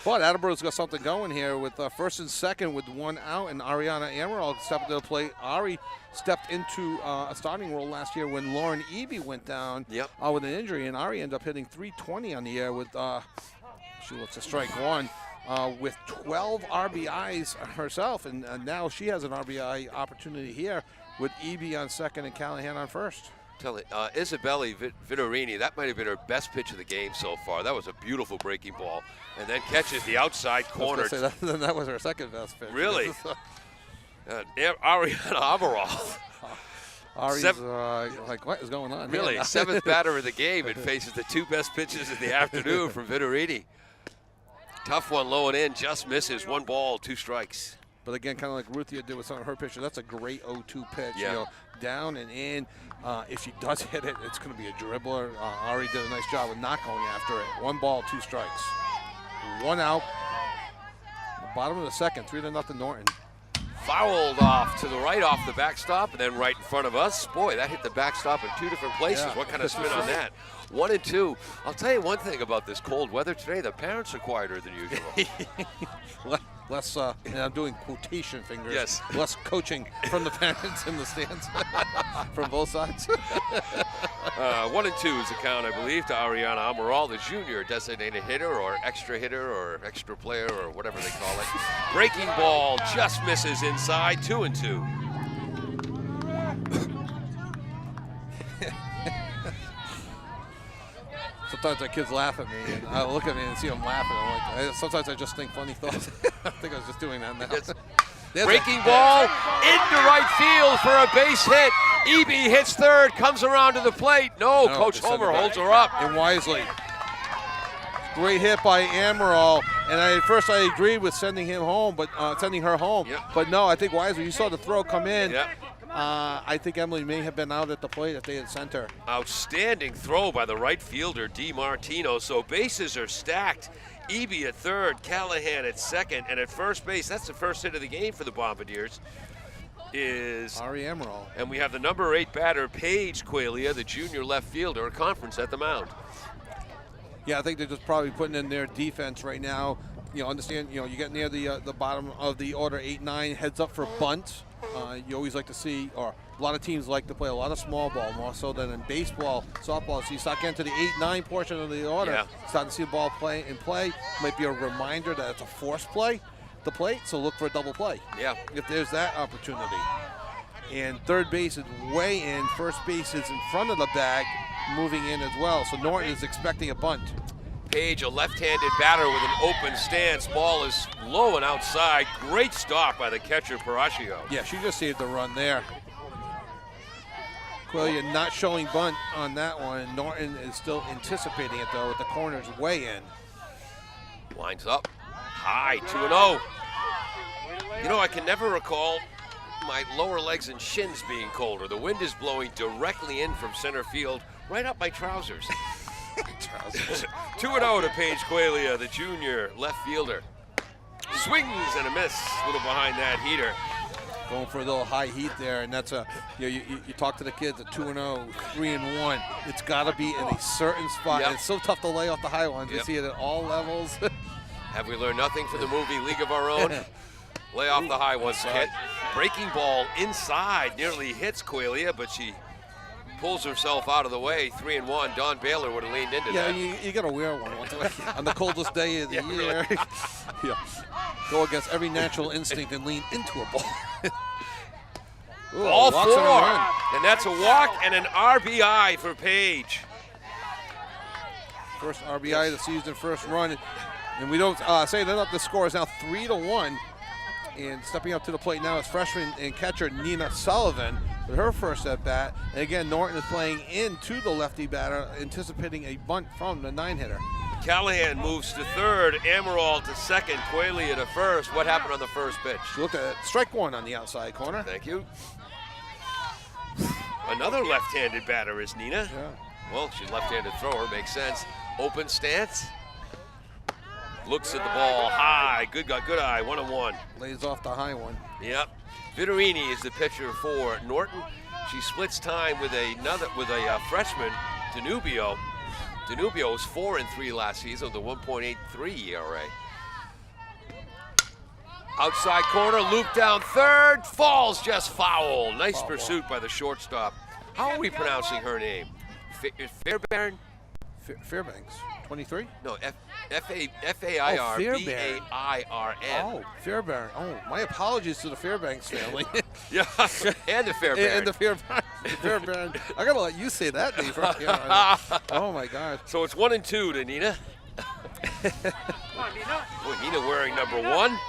But Attleboro's got something going here with first and second with one out, and Ariana Amaral stepped to the plate. Ari stepped into a starting role last year when Lauren Eby went down with an injury, and Ari ended up hitting .320 on the air with, she looks a strike one, with 12 RBIs herself, and now she has an RBI opportunity here with Eby on second and Callahan on first. Isabelle Vittorini, that might have been her best pitch of the game so far. That was a beautiful breaking ball, and then catches the outside corner. That was her second best pitch. Really? Ariana Amaral. Ari's like, what is going on? Really, seventh batter of the game, and faces the two best pitches of the afternoon from Vittorini. Tough one, low and in, just misses. 1 ball, 2 strikes. But again, kind of like Ruthia did with some of her pitches, that's a great 0-2 pitch. Yeah. You know, down and in. If she does hit it, it's going to be a dribbler. Ari did a nice job of not going after it. 1 ball, 2 strikes. 1 out. The bottom of the second, 3-0 Norton. Fouled off to the right off the backstop, and then right in front of us. Boy, that hit the backstop in 2 different places. Yeah. What kind of spin on that? 1 and 2. I'll tell you one thing about this cold weather today. The parents are quieter than usual. Less, and I'm doing quotation fingers. Yes. Less coaching from the parents in the stands from both sides. 1 and 2 is the count, I believe, to Ariana Amaral, the junior designated hitter or extra player or whatever they call it. Breaking ball just misses inside. 2 and 2. Sometimes our kids laugh at me, and I look at me and see them laughing. I'm like, sometimes I just think funny thoughts. I think I was just doing that now. Breaking ball into right field for a base hit. Eby hits third, comes around to the plate. No, Coach Homer holds her up. And wisely. Great hit by Amaral. And at first I agreed with sending her home. Yep. But no, I think wisely. You saw the throw come in. Yep. I think Emily may have been out at the plate if they had sent her. Outstanding throw by the right fielder, DiMartino. So bases are stacked. Eby at third, Callahan at second, and at first base, that's the first hit of the game for the Bombardiers, is Ari Amaral. And we have the number 8 batter, Paige Qualia, the junior left fielder, a conference at the mound. Yeah, I think they're just probably putting in their defense right now. You know, understand, you get near the bottom of the order, 8-9, heads up for bunt. You always like to see, or a lot of teams like to play a lot of small ball, more so than in baseball, softball. So you start getting to the 8-9 portion of the order, starting to see the ball play. Might be a reminder that it's a forced play, the plate, so look for a double play. Yeah. If there's that opportunity. And third base is way in, first base is in front of the bag, moving in as well. So Norton is expecting a bunt. Page, a left-handed batter with an open stance. Ball is low and outside. Great stop by the catcher, Paracchio. Yeah, she just saved the run there. Qualia not showing bunt on that one. Norton is still anticipating it, though, with the corners way in. Winds up. High, 2-0. You know, I can never recall my lower legs and shins being colder. The wind is blowing directly in from center field, right up my trousers. 2-0 to Paige Qualia, the junior left fielder. Swings and a miss, a little behind that heater. Going for a little high heat there, and that's you talk to the kids at 2-0, 3-1. It's got to be in a certain spot. Yep. It's so tough to lay off the high ones. You see it at all levels. Have we learned nothing from the movie League of Our Own? Lay off the high ones, kid. Breaking ball inside, nearly hits Qualia, but she pulls herself out of the way. 3-1. Don Baylor would have leaned into that. Yeah, you got to wear one once on the coldest day of the year. Really. Go against every natural instinct and lean into a ball. Ooh, Ball 4, and and that's a walk and an RBI for Paige. First RBI of the season, first run, and we don't say that. The score is now 3-1. And stepping up to the plate now is freshman and catcher Nina Sullivan with her first at bat. And again, Norton is playing into the lefty batter, anticipating a bunt from the 9-hitter. Callahan moves to third, Amaral to second, Qualia to first. What happened on the first pitch? Look at it. Strike one on the outside corner. Thank you. Another left-handed batter is Nina. Yeah. Well, she's left-handed thrower, makes sense. Open stance. Looks at the ball high. Good eye, 1-1. Lays off the high one. Yep. Vittorini is the pitcher for Norton. She splits time with a freshman, Danubio. Danubio was 4-3 last season with a 1.83 ERA. Outside corner, loop down third, falls just foul. Nice pursuit by the shortstop. How are we pronouncing her name? Fairbairn? Fairbanks, 23? No, F-A-I-R-B-A-I-R-N. Oh, Fairbairn. Oh, my apologies to the Fairbanks family. Yeah, and the Fairbairn. And the Fairbairn. I got to let you say that name from here on out. Oh, my God. So it's 1-2 to Nina. Boy, Nina wearing number 1.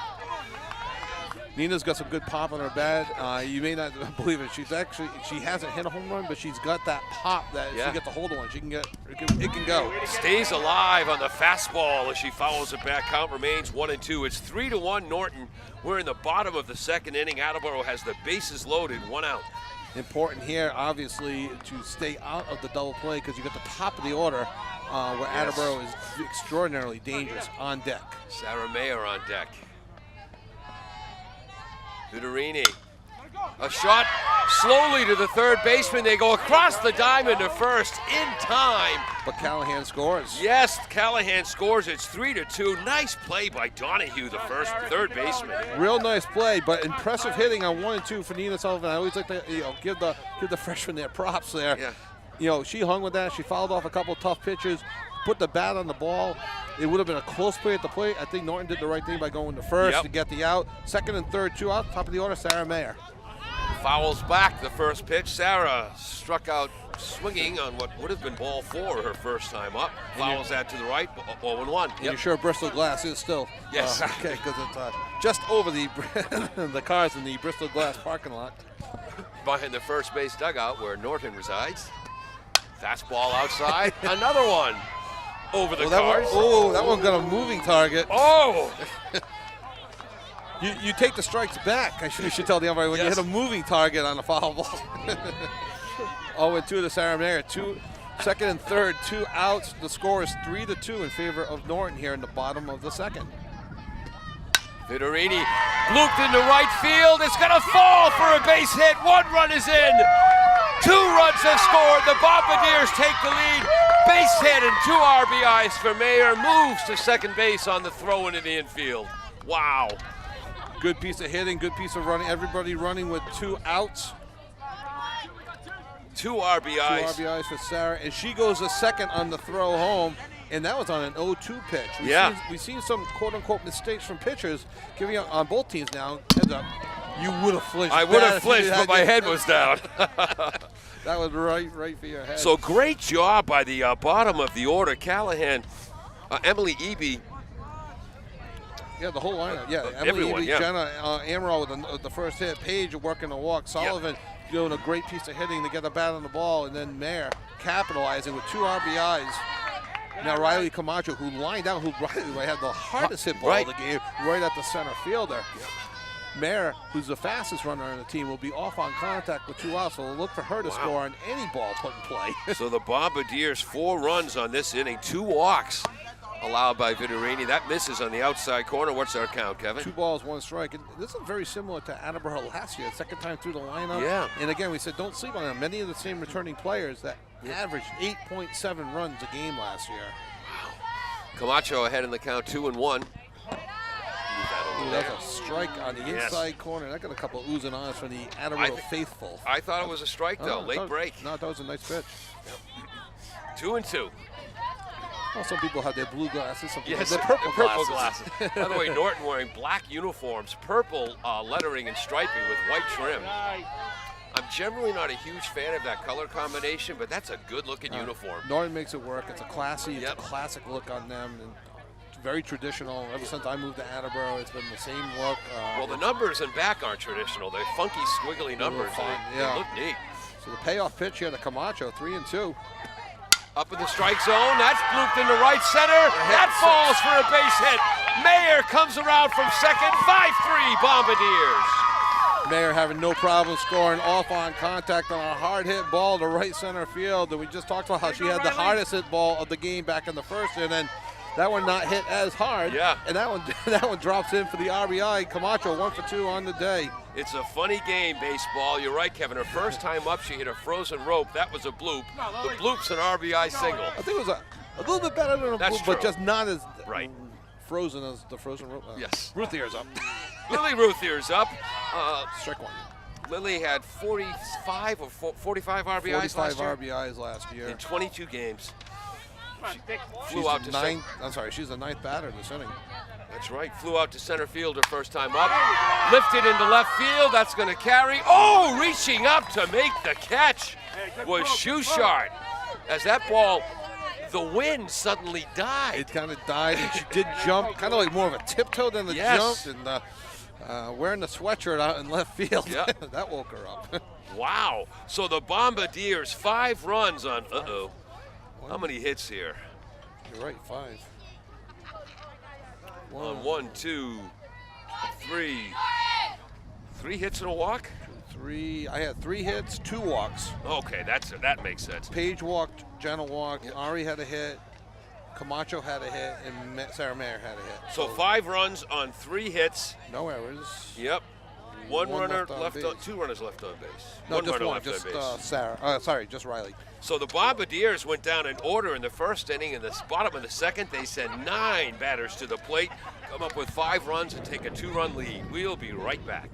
Nina's got some good pop on her bat. You may not believe it. She hasn't hit a home run, but she's got that pop that if she gets a hold of one, it can go. Stays alive on the fastball as she follows it back. Count remains 1-2. It's 3-1 Norton. We're in the bottom of the second inning. Attleboro has the bases loaded, 1 out. Important here, obviously, to stay out of the double play because you got the top of the order where Attleboro is extraordinarily dangerous on deck. Sarah Mayer on deck. Vidarini, a shot slowly to the third baseman. They go across the diamond to first in time. But Callahan scores. Yes, Callahan scores. It's 3-2. Nice play by Donahue, the third baseman. Real nice play, but impressive hitting on 1 and 2 for Nina Sullivan. I always like to give the freshman their props there. Yeah. She hung with that. She fouled off a couple tough pitches, put the bat on the ball. It would have been a close play at the plate. I think Norton did the right thing by going to first to get the out. Second and third, 2 out. Top of the order, Sarah Mayer. Fouls back the first pitch. Sarah struck out swinging on what would have been ball 4 her first time up. Fouls that to the right, 0-1. And you're sure Bristol Glass is still? Yes. Okay, because it's just over the the cars in the Bristol Glass parking lot. Behind the first base dugout where Norton resides. Fastball outside. Another one. Over the cars. That one got a moving target. Oh! You take the strikes back. You should tell the umpire when you hit a moving target on a foul ball. 0-2 to Sarah Mayer. Second and third, 2 outs. The score is 3-2 in favor of Norton here in the bottom of the second. Vidarini looped into right field. It's going to fall for a base hit. 1 run is in. 2 runs have scored. The Bombardiers take the lead. Base hit and 2 RBIs for Mayer. Moves to second base on the throw into the infield. Wow. Good piece of hitting, good piece of running. Everybody running with 2 outs. 2 RBIs. 2 RBIs for Sarah. And she goes a second on the throw home. And that was on an 0-2 pitch. We've seen some quote-unquote mistakes from pitchers giving up on both teams now. Heads up. You would have flinched. I would have flinched, but my head was down. That was right for your head. So great job by the bottom of the order. Callahan, Emily Eby. Yeah, the whole lineup. Yeah, Emily everyone, Eby, Jenna Amaral with the first hit. Paige working the walk. Sullivan doing a great piece of hitting to get the bat on the ball. And then Mayer capitalizing with 2 RBIs. Now Riley Camacho, who lined out, who had the hardest hit ball of the game, right at the center fielder. Mayer, who's the fastest runner on the team, will be off on contact with 2 outs, so we'll look for her to score on any ball put in play. So the Bombardiers 4 runs on this inning, 2 walks allowed by Vidarini. That misses on the outside corner. What's our count, Kevin? 2 balls, 1 strike. And this is very similar to Attleboro last year, second time through the lineup. Yeah. And again, we said don't sleep on them. Many of the same returning players that averaged 8.7 runs a game last year. Camacho ahead in the count, 2-1. That's a strike on the inside corner. That got a couple of oohs and ahs from the Attleboro faithful. I thought it was a strike, though. Late break. No, that was a nice pitch. 2-2. Well, some people have their blue glasses. Some people Yes, have their purple glasses. By the way, Norton wearing black uniforms, purple lettering and striping with white trim. I'm generally not a huge fan of that color combination, but that's a good-looking uniform. Norton makes it work. It's a classy, it's a classic look on them. And very traditional. Ever since I moved to Attleboro, it's been the same look. Well, the numbers in back aren't traditional. They're funky, squiggly numbers. They look neat. So the payoff pitch here to Camacho, 3-2. Up in the strike zone. That's blooped into right center. That falls for a base hit. Mayer comes around from second. 5-3 Bombardiers. Mayer having no problem scoring off on contact on a hard hit ball to right center field. And we just talked about how she had the hardest hit ball of the game back in the first, and then that one not hit as hard. Yeah. And that one drops in for the RBI. Camacho 1 for 2 on the day. It's a funny game, baseball. You're right, Kevin. Her first time up, she hit a frozen rope. That was a bloop. The bloop's an RBI single. I think it was a little bit better than a bloop, but just not as right frozen as the frozen rope. Yes. Ruth ears up. Lily Ruthier's up. Strike one. Lily had 45 or 45 RBIs 45 last year RBIs last year. in 22 games. She's Flew out the to ninth. I'm sorry, she's the ninth batter this inning. That's right. Flew out to center field her first time up. Lifted into left field. That's going to carry. Oh, reaching up to make the catch was Schuchart. As that ball, the wind suddenly died. It kind of died, and she did jump, kind of like more of a tiptoe than the Yes. jump, and wearing the sweatshirt out in left field. Yeah. That woke her up. Wow. So the Bombardiers, 5 runs on, how many hits here? You're right, 5. On 1, 2, 3. 3 hits and a walk? 3. I had 3 hits, 2 walks. Okay, that makes sense. Paige walked, Jenna walked, Ari had a hit, Camacho had a hit, and Sarah Mayer had a hit. So 5 runs on 3 hits. No errors. Yep. One runner left on base. 2 runners left on base. No, one just runner one. left Just on base. Sarah. Sorry, just Riley. So the Bombardiers went down in order in the first inning. In the bottom of the second, they sent 9 batters to the plate, come up with 5 runs, and take a 2-run lead. We'll be right back.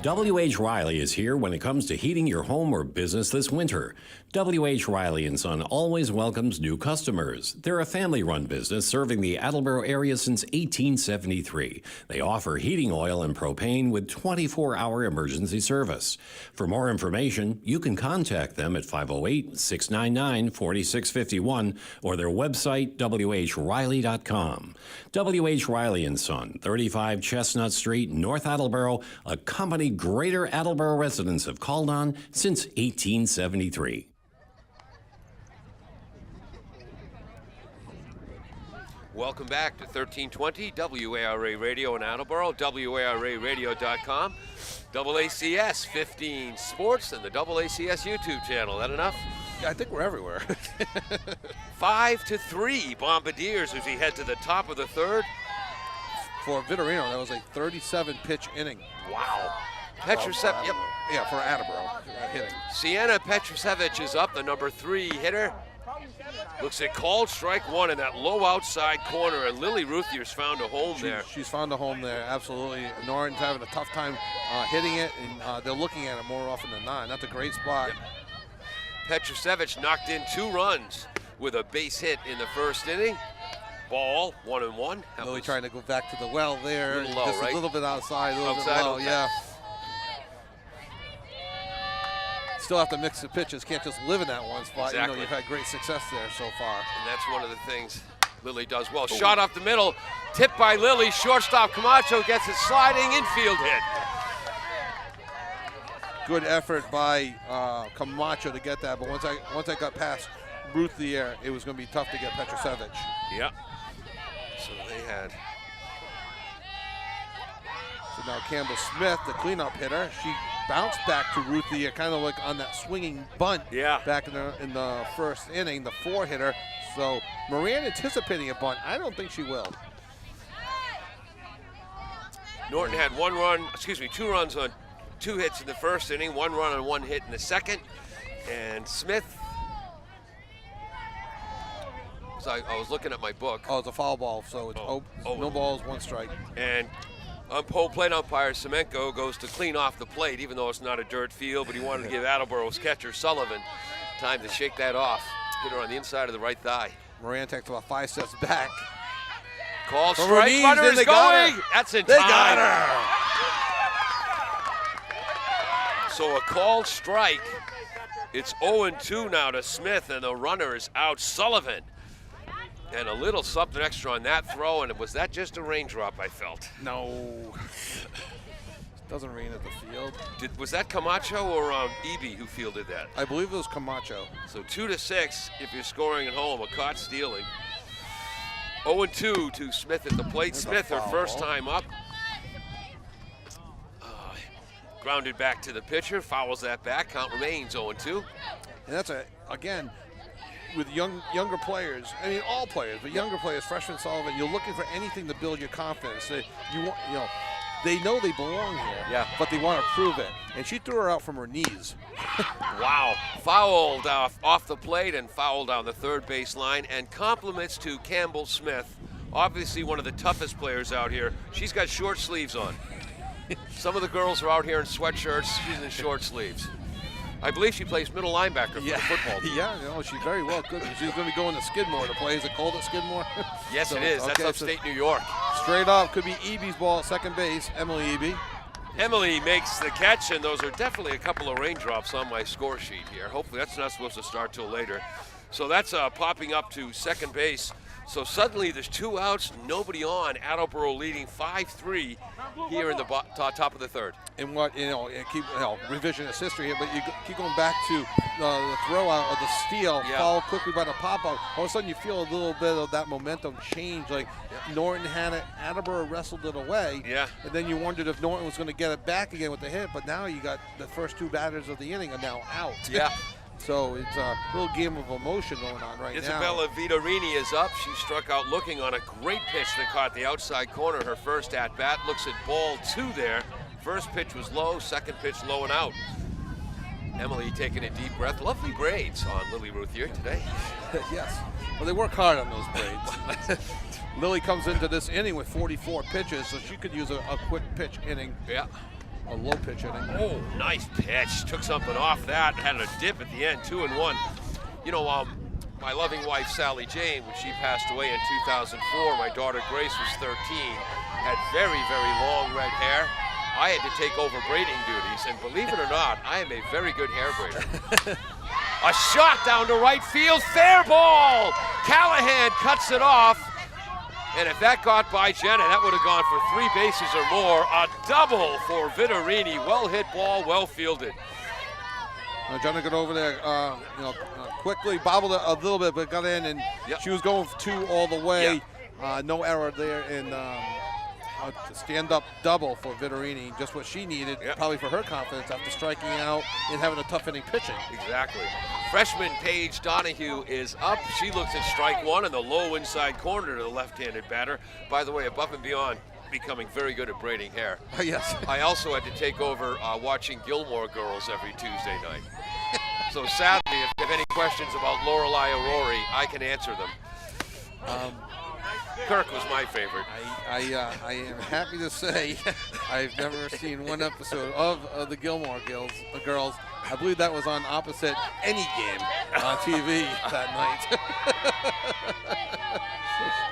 W.H. Riley is here when it comes to heating your home or business this winter. W.H. Riley & Son always welcomes new customers. They're a family-run business serving the Attleboro area since 1873. They offer heating oil and propane with 24-hour emergency service. For more information, you can contact them at 508-699-4651 or their website, whriley.com. W.H. Riley & Son, 35 Chestnut Street, North Attleboro, a company Greater Attleboro residents have called on since 1873. Welcome back to 1320 WARA Radio in Attleboro, WARAradio.com, AACS 15 Sports, and the AACS YouTube channel. That enough? Yeah, I think we're everywhere. 5-3 Bombardiers as we head to the top of the third. For Vitorino, that was a 37-pitch inning. Wow. Petrusevich, yep. Yeah, for Attleboro hitting. Sienna Petrusevich is up, the number 3 hitter. Looks at called strike 1 in that low outside corner, and Lily Ruthier's found a home there. She's found a home there, absolutely. Norton's having a tough time hitting it, and they're looking at it more often than not. That's a great spot. Yep. Petrusevich knocked in 2 runs with a base hit in the first inning. Ball, 1-1. Lily trying to go back to the well there. A little low, Just right? a little bit outside, a little Outside, bit low, okay. yeah. Still have to mix the pitches. Can't just live in that one spot. Exactly. You know, you've had great success there so far. And that's one of the things Lily does well. Shot off the middle, tipped by Lily. Shortstop Camacho gets it sliding, infield hit. Good effort by Camacho to get that, but once I got past Ruthier, it was going to be tough to get Petrusevich. Yep. So they had. So now Campbell Smith, the cleanup hitter, she bounced back to Ruthier, kind of like on that swinging bunt. Yeah. Back in the first inning, the 4 hitter. So Moran anticipating a bunt. I don't think she will. Norton had 2 runs on 2 hits in the first inning, 1 run on 1 hit in the second. And Smith, so I was looking at my book. Oh, it's a foul ball, so it's no balls, 1 strike. And plate umpire Semenko goes to clean off the plate, even though it's not a dirt field, but he wanted to give Attleboro's catcher Sullivan time to shake that off. Hit her on the inside of the right thigh. Moran takes about 5 steps back. Call From strike, her knees, runner then is they got going. her. That's in They time. got her. So a called strike. It's 0-2 now to Smith, and the runner is out. Sullivan. And a little something extra on that throw, and was that just a raindrop, I felt? No. Doesn't rain at the field. Was that Camacho or Eby who fielded that? I believe it was Camacho. So 2-6 if you're scoring at home, a caught stealing. 0-2 to Smith at the plate. There's a Smith, her foul first ball. time up. Grounded back to the pitcher, fouls that back. Count remains 0-2. And that's again, with younger players, I mean all players, but younger players, freshman Sullivan, you're looking for anything to build your confidence. They know they belong here, Yeah. but they want to prove it. And she threw her out from her knees. Wow. Fouled off the plate and fouled down the third base line. And compliments to Campbell Smith, obviously one of the toughest players out here. She's got short sleeves on. Some of the girls are out here in sweatshirts. She's in short sleeves. I believe she plays middle linebacker for the football team. Yeah, she very well could. She's going to be going to Skidmore to play. Is it cold at Skidmore? Yes, it is. That's upstate New York. Straight up, could be Eby's ball at second base, Emily Eby. Emily makes the catch, and those are definitely a couple of raindrops on my score sheet here. Hopefully that's not supposed to start till later. So that's popping up to second base. So suddenly there's 2 outs, nobody on. Attleboro leading 5-3 here in the top of the third. And what, keep revisionist history here, but you keep going back to the throw out of the steal, followed quickly by the pop out. All of a sudden you feel a little bit of that momentum change. Like Norton had it, Attleboro wrestled it away. Yeah. And then you wondered if Norton was going to get it back again with the hit, but now you got the first 2 batters of the inning are now out. Yeah. So it's a little game of emotion going on right now. Isabella Vitorini is up. She struck out looking on a great pitch that caught the outside corner. Her first at-bat. Looks at ball 2 there. First pitch was low, second pitch low and out. Emily taking a deep breath. Lovely braids on Lily Ruth here today. Yes. Well, they work hard on those braids. Lily comes into this inning with 44 pitches, so she could use a quick pitch inning. Yeah. A low pitch inning. Oh, nice pitch. Took something off that. Had a dip at the end, 2-1. You know, my loving wife, Sally Jane, when she passed away in 2004, my daughter Grace was 13, had very, very long red hair. I had to take over braiding duties, and believe it or not, I am a very good hair braider. A shot down to right field, fair ball! Callahan cuts it off. And if that got by Jenna, that would have gone for 3 bases or more. A double for Vitorini. Well hit ball, well fielded. Jenna got over there, quickly bobbled it a little bit, but got in, and she was going 2 all the way. No error there, and a stand-up double for Vitorini. Just what she needed, probably for her confidence after striking out and having a tough inning pitching. Exactly. Freshman Paige Donahue is up. She looks at strike 1 in the low inside corner to the left-handed batter. By the way, above and beyond, becoming very good at braiding hair. Yes. I also had to take over watching Gilmore Girls every Tuesday night. So sadly, if you have any questions about Lorelei Aurori, I can answer them. Kirk was my favorite. I am happy to say I've never seen one episode of the Gilmore Girls. I believe that was on opposite any game on TV that night.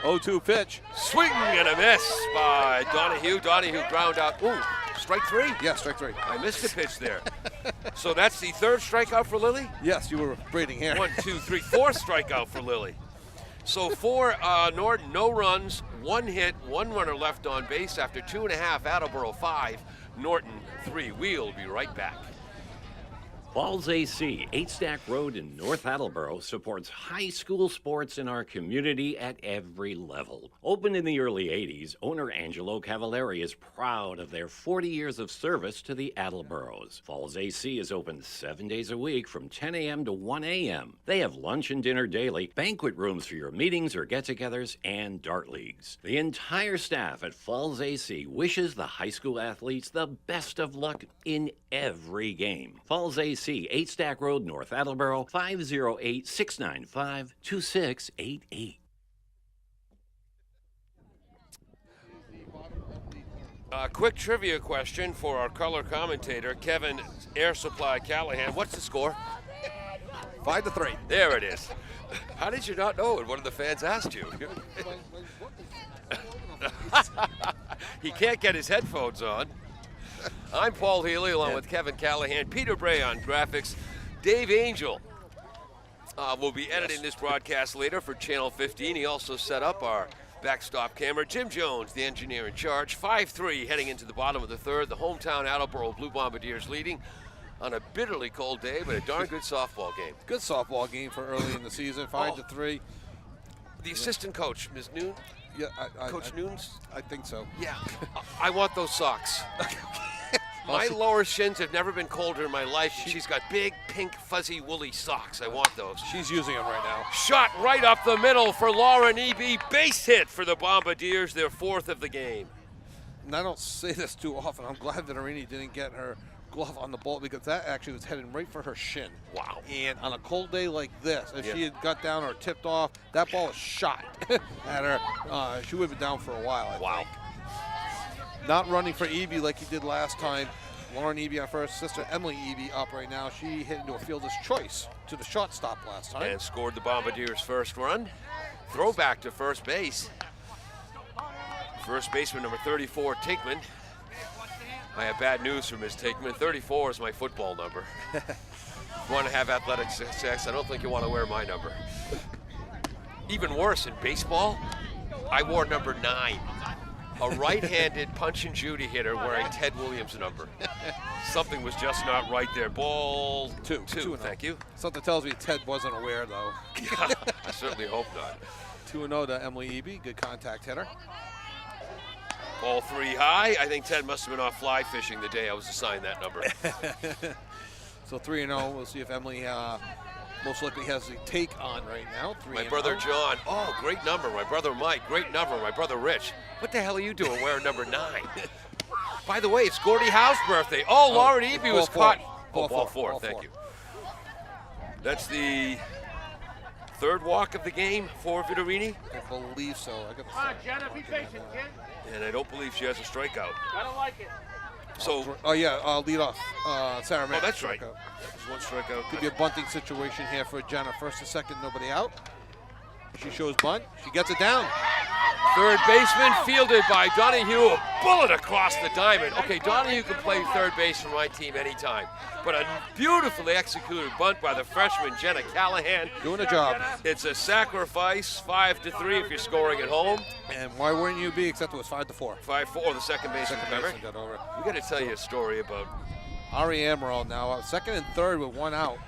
0-2 pitch. Swing and a miss by Donahue. Donahue ground out. Ooh, strike 3? Yeah, strike 3. I missed a pitch there. So that's the 3rd strikeout for Lily? Yes, you were braiding hair. 1, 2, 3, 4th strikeout for Lily. So for Norton, no runs, 1 hit, 1 runner left on base after 2.5. Attleboro 5, Norton 3. We'll be right back. Falls AC, 8 Stack Road in North Attleboro, supports high school sports in our community at every level. Opened in the early 80s, owner Angelo Cavallari is proud of their 40 years of service to the Attleboros. Falls AC is open 7 days a week from 10 a.m. to 1 a.m. They have lunch and dinner daily, banquet rooms for your meetings or get-togethers, and dart leagues. The entire staff at Falls AC wishes the high school athletes the best of luck in every game. Falls AC, 8 Stack Road, North Attleboro, 508-695-2688. Quick trivia question for our color commentator, Kevin Air Supply Callahan. What's the score? 5-3. There it is. How did you not know it? One of the fans asked you. He can't get his headphones on. I'm Paul Healy along with Kevin Callahan, Peter Bray on graphics, Dave Angel will be editing this broadcast later for Channel 15. He also set up our backstop camera. Jim Jones, the engineer in charge. 5-3 heading into the bottom of the 3rd. The hometown Attleboro Blue Bombardiers leading on a bitterly cold day, but a darn good softball game. Good softball game for early in the season, 5-3. The assistant coach, Ms. Noon. Yeah, Coach Noons? I think so. Yeah. I want those socks. My lower shins have never been colder in my life. She's got big, pink, fuzzy, woolly socks. I want those. She's using them right now. Shot right up the middle for Lauren Eby. Base hit for the Bombardiers, their 4th of the game. And I don't say this too often. I'm glad that Arini didn't get her glove on the ball because that actually was heading right for her shin. Wow. And on a cold day like this, if she had got down or tipped off, that ball was shot at her. She would have been down for a while, I think. Not running for Evie like he did last time. Lauren Evie, our first sister, Emily Evie, up right now. She hit into a fielder's choice to the shortstop last time. And scored the Bombardiers' first run. Throwback to first base. First baseman number 34, Tinkman. I have bad news for Ms. Tinkman. 34 is my football number. If you want to have athletic success, I don't think you want to wear my number. Even worse, in baseball, I wore number 9. A right-handed punch and Judy hitter wearing Ted Williams' number. Something was just not right there. Ball two. Thank you. Something tells me Ted wasn't aware, though. I certainly hope not. 2-0 to Emily Eby. Good contact hitter. Ball 3 high. I think Ted must have been off fly fishing the day I was assigned that number. So 3-0. We'll see if Emily most likely has the take on right now. 3-0. My brother John. Oh, great number. My brother Mike. Great number. My brother Rich. What the hell are you doing wearing number 9? By the way, it's Gordie Howe's birthday. Oh, Lauren Eby was caught. Ball four. Thank you. That's the third walk of the game for Vitorini. I believe so. Come on, Jenna, be patient, kid. And I don't believe she has a strikeout. I don't like it. So, lead off. Sarah May. oh, that's right. Strikeout. There's one strikeout. Could be a bunting situation here for Jenna. First and second, nobody out. She shows bunt. She gets it down. Third baseman fielded by Donahue. A bullet across the diamond. Okay, Donahue can play third base for my team anytime. But a beautifully executed bunt by the freshman, Jenna Callahan. Doing a job. It's a sacrifice, 5-3 if you're scoring at home. And why wouldn't you be, except it was 5-4. 5-4, the second baseman, remember? Got over. We got to tell you a story about... Ari Amaral now, second and third with one out.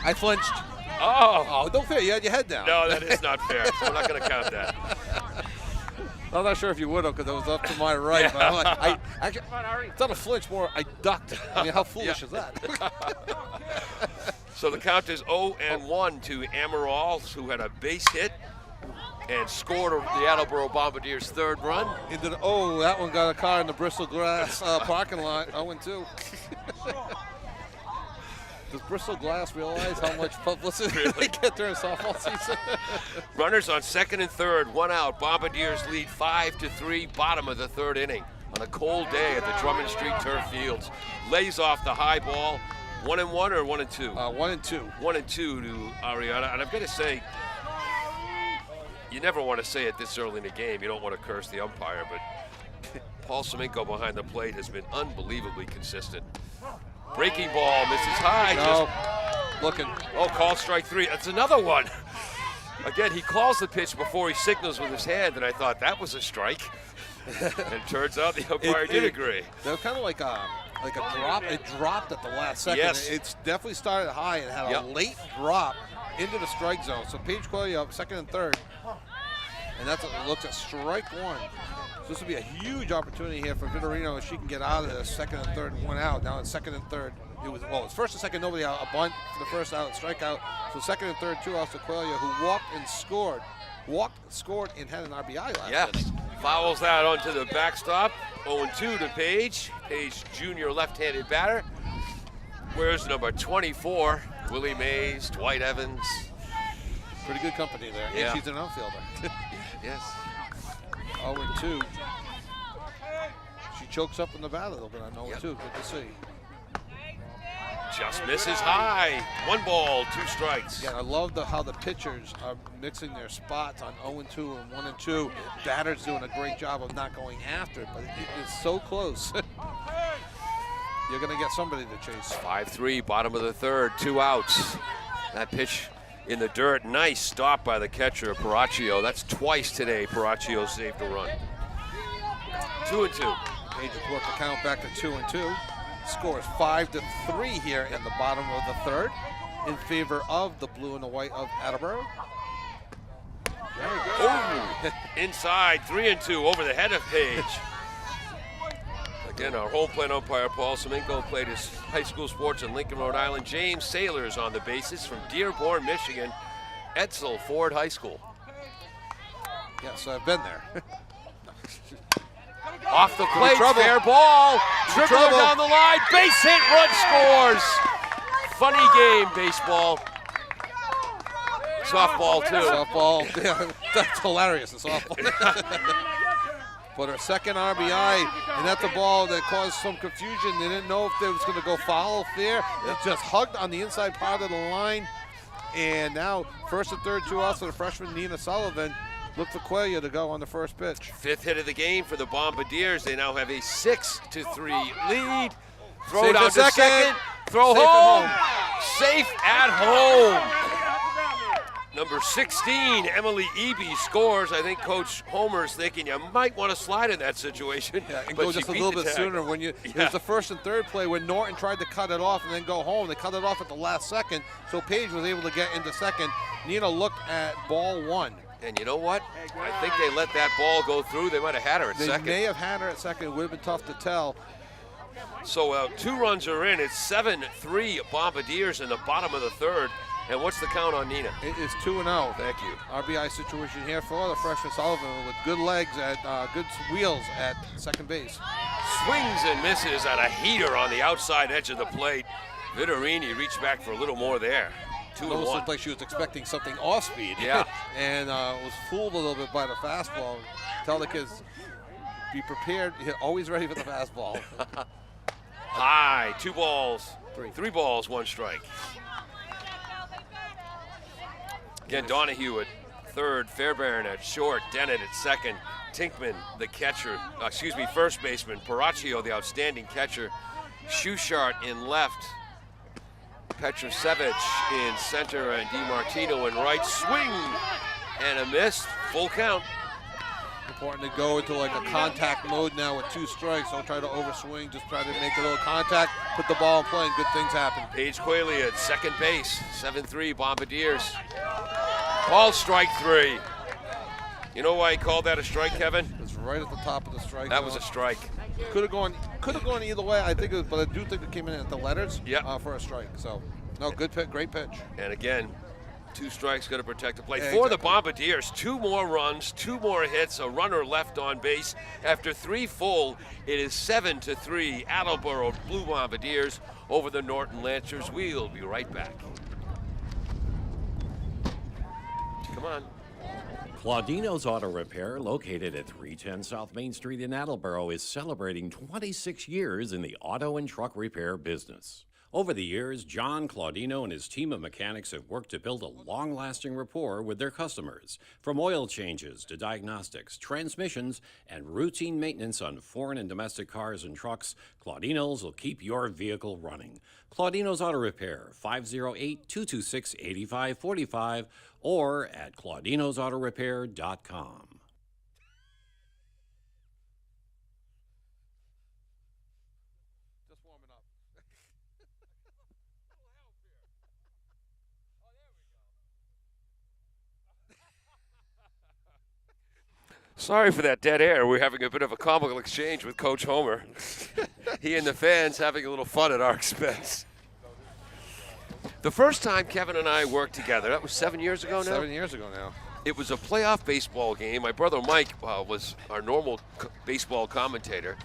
I flinched. Oh, Don't fair. You had your head down. no, that is not fair. So we're not going to count that. I'm not sure if you would have because it was up to my right. Yeah. But I'm like, actually, it's not a flinch, more I ducked. I mean, how foolish is that? So the count is 0-1 to Amaral, who had a base hit and scored the Attleboro Bombardiers' third run. That one got a car in the Bristol Glass parking lot. 0-2. Does Bristol Glass realize how much publicity they get during softball season? Runners on second and third, one out. Bombardiers lead 5-3, bottom of the third inning. On a cold day at the Drummond Street Turf Fields. Lays off the high ball. 1-1 or 1-2? 1-2. 1-2 to Ariana. And I've got to say, you never want to say it this early in the game. You don't want to curse the umpire, but Paul Semenko behind the plate has been unbelievably consistent. Breaking ball, misses high. Looking. Oh, call strike 3. That's another one. Again, he calls the pitch before he signals with his hand, and I thought that was a strike. And it turns out the umpire did agree. They're kind of like a drop. It dropped at the last second. Yes. It's definitely started high and had a late drop into the strike zone. So Paige Coyle up second and third. And that's what looks at strike 1. So this will be a huge opportunity here for Vitorino if she can get out of this second and third, one out. Now it's second and third. It's first and second, nobody out. A bunt for the first out, strikeout. So second and third, 2 outs to Coelho, who walked, scored, and had an RBI last inning. Fouls that onto the backstop. 0-2 to Paige. Paige, junior left-handed batter. Where's number 24? Willie Mays, Dwight Evans. Pretty good company there. Yeah. And she's an outfielder. Yes. 0-2. She chokes up in the bat a little bit on 0-2. Good to see. Just misses high. 1 ball, 2 strikes. Yeah, I love how the pitchers are mixing their spots on 0-2 and 1-2. Batter's doing a great job of not going after it, but it is so close. You're going to get somebody to chase. 5-3, bottom of the third, 2 outs. That pitch in the dirt, nice stop by the catcher, Paracchio. That's twice today Paracchio saved a run. 2-2. Paige has worked the count back to 2-2. Scores 5-3 here in the bottom of the third in favor of the blue and the white of Attleboro. Inside, 3-2 over the head of Paige. Again, our home plate umpire, Paul Semenko, played his high school sports in Lincoln, Rhode Island. James Saylor's on the bases from Dearborn, Michigan, Edsel Ford High School. Yes, I've been there. Off the plate, fair ball. dribbler trouble. down the line, base hit, run scores. Funny game, baseball. Softball, too. Softball. Yeah, that's hilarious, the softball. But her second RBI, and that's a ball that caused some confusion. They didn't know if they was going to go foul, fair. It just hugged on the inside part of the line. And now, first and third, 2 outs for the freshman Nina Sullivan. Look for Cuellar to go on the first pitch. 5th hit of the game for the Bombardiers. They now have a 6-3 lead. Throw Safe down at to second. Throw Safe at home. home. Safe at home. Number 16, Emily Eby scores. I think Coach Homer's thinking you might want to slide in that situation. Yeah, and but go she just a beat little the bit tag. sooner. When it was the first and third play when Norton tried to cut it off and then go home. They cut it off at the last second, so Paige was able to get into second. Nina looked at ball 1. And you know what? I think they let that ball go through. They might have had her at They second. may have had her at second. It would have been tough to tell. So 2 runs are in. It's 7-3 Bombardiers in the bottom of the third. And what's the count on Nina? It is 2-0. Thank you. RBI situation here for the freshman Sullivan with good legs at good wheels at second base. Swings and misses at a heater on the outside edge of the plate. Vitorini reached back for a little more there. It almost 2-1. looked like she was expecting something off speed. Yeah. And was fooled a little bit by the fastball. Tell the kids, be prepared, always ready for the fastball. High, 2 balls, Three. 3 balls, 1 strike. Again, Donahue at third, Fairbairn at short, Dennett at second, Tinkman, the catcher, first baseman, Paracchio, the outstanding catcher, Schuchart in left, Petrosevich in center, and DiMartino in right. Swing and a miss, full count. Important to go into like a contact mode now with 2 strikes. Don't try to overswing, just try to make a little contact, put the ball in play, and good things happen. Paige Cuellar at second base, 7-3 Bombardiers. Called strike 3. You know why he called that a strike, Kevin? It's right at the top of the strike. That was a strike. Could have gone either way. I think, but I do think it came in at the letters. Yeah. For a strike. So, no, good pitch, great pitch. And again, 2 strikes, got to protect the plate. Yeah, For the exactly. Bombardiers, 2 more runs, 2 more hits, a runner left on base. After 3 full, it is 7-3 Attleboro Blue Bombardiers over the Norton Lancers. We'll be right back. Come on. Claudino's Auto Repair, located at 310 South Main Street in Attleboro, is celebrating 26 years in the auto and truck repair business. Over the years, John Claudino and his team of mechanics have worked to build a long-lasting rapport with their customers. From oil changes to diagnostics, transmissions, and routine maintenance on foreign and domestic cars and trucks, Claudino's will keep your vehicle running. Claudino's Auto Repair, 508-226-8545, or at claudinosautorepair.com. Just warming up. Sorry for that dead air. We're having a bit of a comical exchange with Coach Homer. He and the fans having a little fun at our expense. The first time Kevin and I worked together, that was 7 years ago now? 7 years ago now. It was a playoff baseball game. My brother Mike was our normal baseball commentator.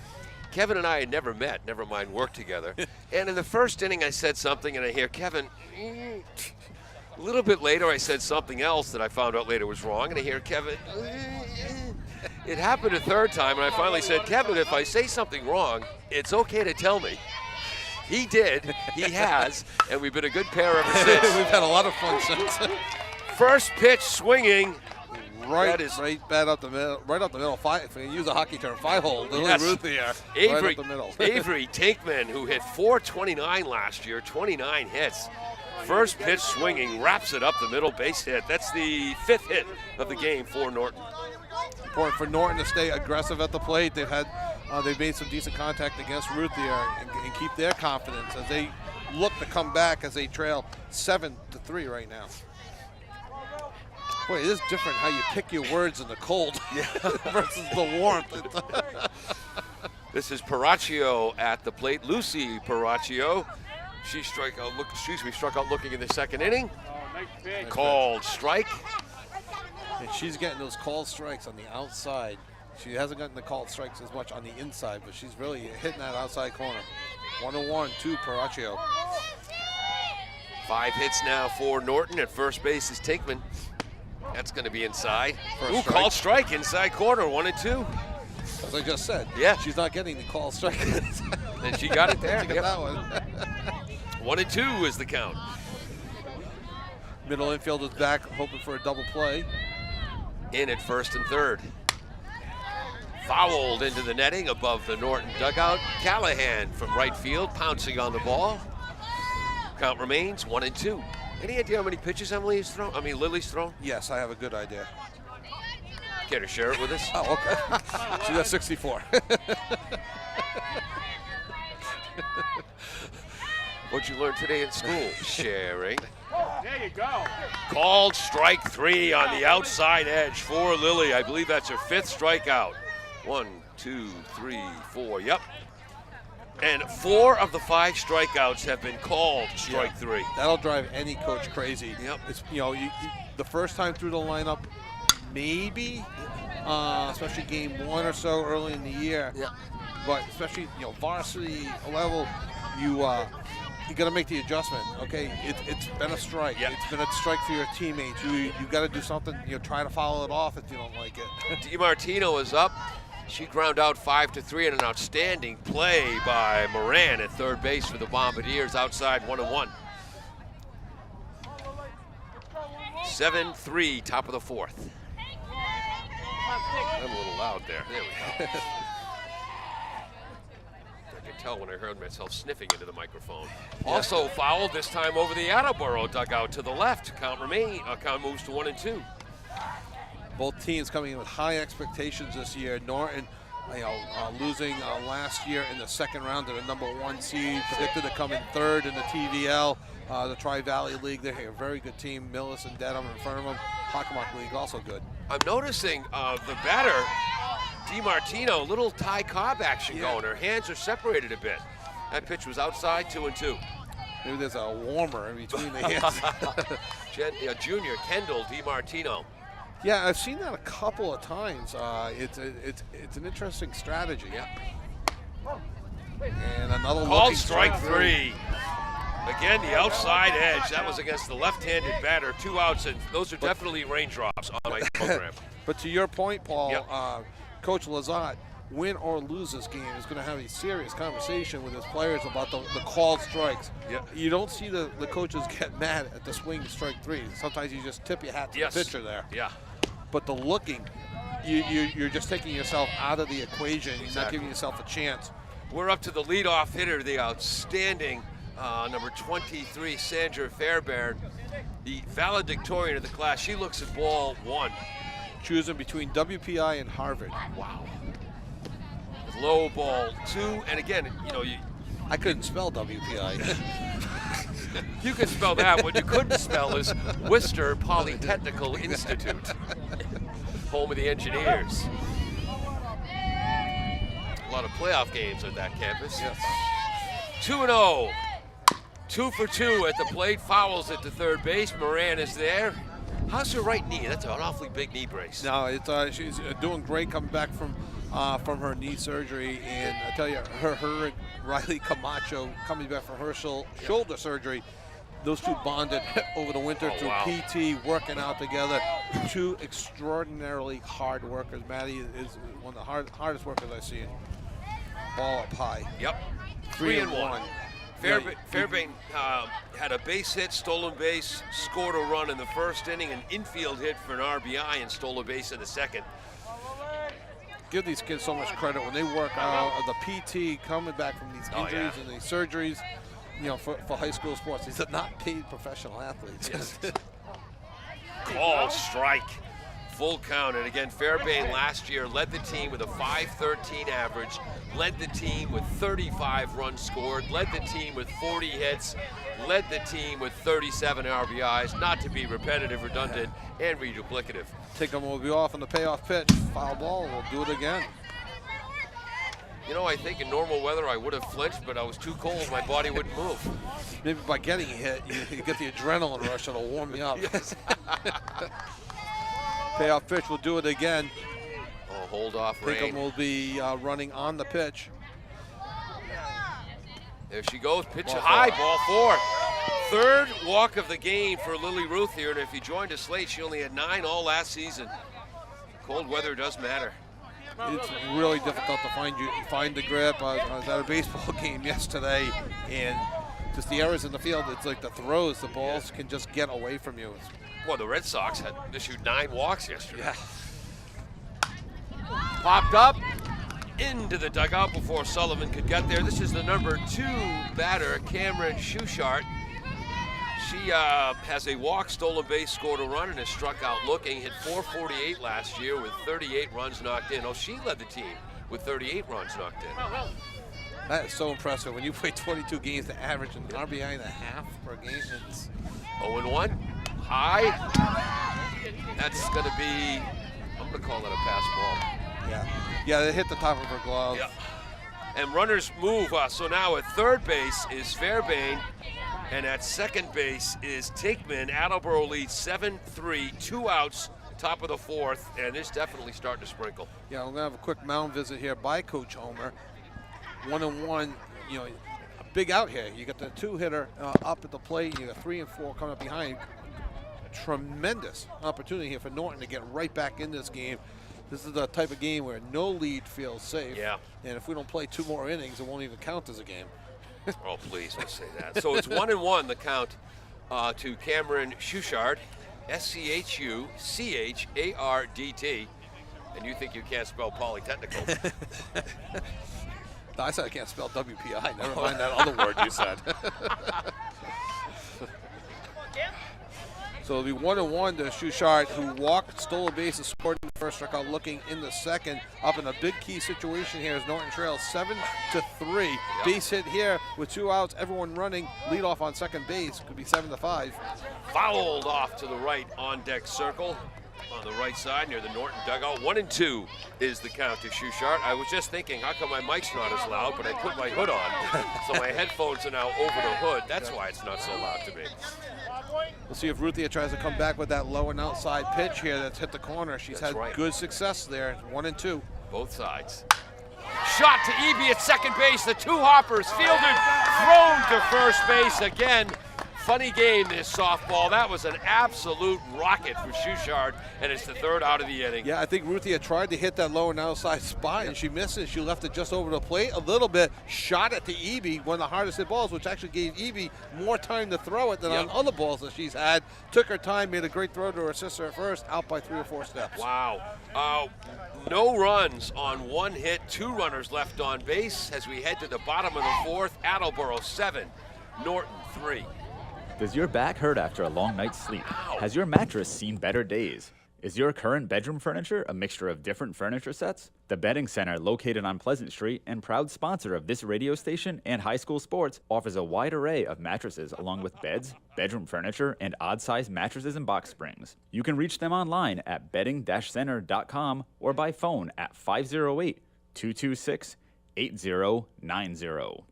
Kevin and I had never met, never mind worked together. And in the first inning, I said something, and I hear Kevin. A little bit later, I said something else that I found out later was wrong, and I hear Kevin. It happened a third time, and I finally said, Kevin, if I say something wrong, it's okay to tell me. He did, he has, and we've been a good pair ever since. We've had a lot of fun since. First pitch swinging. Right, That is- right bad up the middle. Right up the middle. Five, if we use a hockey term, 5-hole. Lily Yes. Ruth here. Avery, right up the middle. Avery Tinkman, who hit .429 last year, 29 hits. First pitch swinging, wraps it up the middle, base hit. That's the 5th hit of the game for Norton. Important for Norton to stay aggressive at the plate. They've made some decent contact against Ruth here and keep their confidence as they look to come back as they trail 7-3 right now. Boy, it is different how you pick your words in the cold versus the warmth. This is Paracchio at the plate. Lucy Paracchio. She struck out looking in the second inning. Called strike. And she's getting those called strikes on the outside. She hasn't gotten the called strikes as much on the inside, but she's really hitting that outside corner. 1-1 to Paracchio. 5 hits now for Norton. At first base is Tinkman. That's going to be inside. First strike. Called strike inside corner, 1-2. As I just said, Yeah. she's not getting the called strike. And she got it there. She got Yep. that one. 1-2 is the count. Middle infield is back, hoping for a double play. In at first and third. Fouled into the netting above the Norton dugout. Callahan from right field pouncing on the ball. Count remains 1-2. Any idea how many pitches Lily's thrown? Yes, I have a good idea. Care to share it with us? Oh, okay. She's at 64. What'd you learn today in school? Sharing. There you go. Called strike 3 on the outside edge for Lily. I believe that's her 5th strikeout. 1, 2, 3, 4. Yep. And 4 of the 5 strikeouts have been called strike 3. That'll drive any coach crazy. Yep. It's, the first time through the lineup, maybe, especially game 1 or so early in the year. Yeah. But especially, varsity level, you got to make the adjustment. Okay, it's been a strike. Yep. It's been a strike for your teammates. You got to do something. Try to follow it off if you don't like it. DiMartino is up. She ground out 5-3 in an outstanding play by Moran at third base for the Bombardiers outside 1-1. 7-3, top of the 4th. I'm a little loud there. There we go. I could tell when I heard myself sniffing into the microphone. Also fouled, this time over the Attleboro dugout to the left. Count moves to 1-2. Both teams coming in with high expectations this year. Norton, losing last year in the second round to the #1 seed, predicted to come in third in the TVL, the Tri-Valley League. They're a very good team. Millis and Dedham in front of them. Hockomock League also good. I'm noticing the batter, DiMartino, little Ty Cobb action going. Her hands are separated a bit. That pitch was outside, 2-2. Maybe there's a warmer in between the hands. Junior Kendall DiMartino. Yeah, I've seen that a couple of times. It's an interesting strategy. Yeah. And another Called strike 3. Again, the outside edge. That was against the left-handed batter. 2 outs, and those are definitely raindrops on my program. But to your point, Paul, Yep. Coach Lazat, win or lose this game, is going to have a serious conversation with his players about the called strikes. Yep. You don't see the coaches get mad at the swing strike 3. Sometimes you just tip your hat to Yes. the pitcher there. Yeah. But the looking, you're just taking yourself out of the equation. You're not Exactly. giving yourself a chance. We're up to the leadoff hitter, the outstanding number 23, Sandra Fairbairn, the valedictorian of the class. She looks at ball 1. Choosing between WPI and Harvard. Wow. Low ball 2, and again, I couldn't spell WPI. you could spell that. What you couldn't spell is Worcester Polytechnical Institute, home of the engineers. A lot of playoff games at that campus. Yes. 2-0. 2 for 2 at the plate. Fouls at the third base. Moran is there. How's her right knee? That's an awfully big knee brace. No, she's doing great coming back from her knee surgery, and I tell you, her and Riley Camacho coming back from her shoulder surgery. Those two bonded over the winter through PT, working out together. 2 extraordinarily hard workers. Maddie is one of the hardest workers I've seen. Ball up high. Yep. 3-1. Fairbairn had a base hit, stolen base, scored a run in the first inning, an infield hit for an RBI, and stole a base in the second. Give these kids so much credit when they work out. The PT coming back from these injuries and these surgeries, for high school sports. These are not paid professional athletes. Yes. Call strike. Full count, and again, Fairbairn last year led the team with a .513 average, led the team with 35 runs scored, led the team with 40 hits, led the team with 37 RBIs, not to be repetitive, redundant, and reduplicative. Tinkham will be off on the payoff pitch. Foul ball, we'll do it again. I think in normal weather I would have flinched, but I was too cold, my body wouldn't move. Maybe by getting hit, you get the adrenaline rush, it'll warm you up. Yes. Payoff pitch, we'll do it again. Oh, hold off Pinkham Rain. will be running on the pitch. There she goes, pitch it high, ball 4. Third walk of the game for Lily Ruth here, and if you joined us late, she only had 9 all last season. Cold weather does matter. It's really difficult to find the grip. I was at a baseball game yesterday, and just the errors in the field, it's like the throws, the balls can just get away from you. Well, the Red Sox had issued 9 walks yesterday. Yeah. Popped up into the dugout before Sullivan could get there. This is the number 2 batter, Cameron Schuchart. She has a walk, stolen base, scored a run, and has struck out looking. Hit .448 last year with 38 runs knocked in. Oh, she led the team with 38 runs knocked in. That is so impressive. When you play 22 games to average an RBI and a half per game, it's 0-1. High. That's going to be, I'm going to call that a pass ball. Yeah, they hit the top of her glove. Yeah. And runners move. So now at third base is Fairbairn. And at second base is Tinkman. Attleboro leads 7-3, 2 outs, top of the 4th, and it's definitely starting to sprinkle. Yeah, we're gonna have a quick mound visit here by Coach Homer. 1-1, you know, a big out here. You got the 2-hitter up at the plate. You got 3 and 4 coming up behind. Tremendous opportunity here for Norton to get right back in this game. This is the type of game where no lead feels safe. Yeah. And if we don't play 2 more innings, it won't even count as a game. Oh, please don't say that. So it's 1-1 the count to Cameron Schuchart, Schuchardt. And you think you can't spell Polytechnical. No, I said I can't spell WPI. Never mind that other word you said. So it'll be 1-1 to Schuchart, who walked, stole a base, and scored in the first, struck out looking in the second. Up in a big key situation here as Norton trails 7-3. Yep. Base hit here with 2 outs, everyone running. Lead off on second base, could be 7-5. Fouled off to the right on deck circle. On the right side near the Norton dugout. 1-2 is the count to Schuchart. I was just thinking, how come my mic's not as loud, but I put my hood on. So my headphones are now over the hood. That's why it's not so loud to me. We'll see if Ruthia tries to come back with that low and outside pitch here that's hit the corner. She's had good success there. 1-2. Both sides. Shot to Eby at second base. The 2 hoppers fielded, thrown to first base again. Funny game, this softball. That was an absolute rocket for Schuchart, and it's the 3rd out of the inning. Yeah, I think Ruthia tried to hit that low and outside spot, and she missed it. She left it just over the plate a little bit, shot it to Eby, one of the hardest hit balls, which actually gave Eby more time to throw it than on other balls that she's had. Took her time, made a great throw to her sister at first, out by 3 or 4 steps. Wow. No runs on 1 hit, 2 runners left on base as we head to the bottom of the 4th. Attleboro 7, Norton 3. Does your back hurt after a long night's sleep? Ow. Has your mattress seen better days? Is your current bedroom furniture a mixture of different furniture sets? The Bedding Center, located on Pleasant Street and proud sponsor of this radio station and high school sports, offers a wide array of mattresses along with beds, bedroom furniture, and odd-sized mattresses and box springs. You can reach them online at bedding-center.com or by phone at 508-226-8090.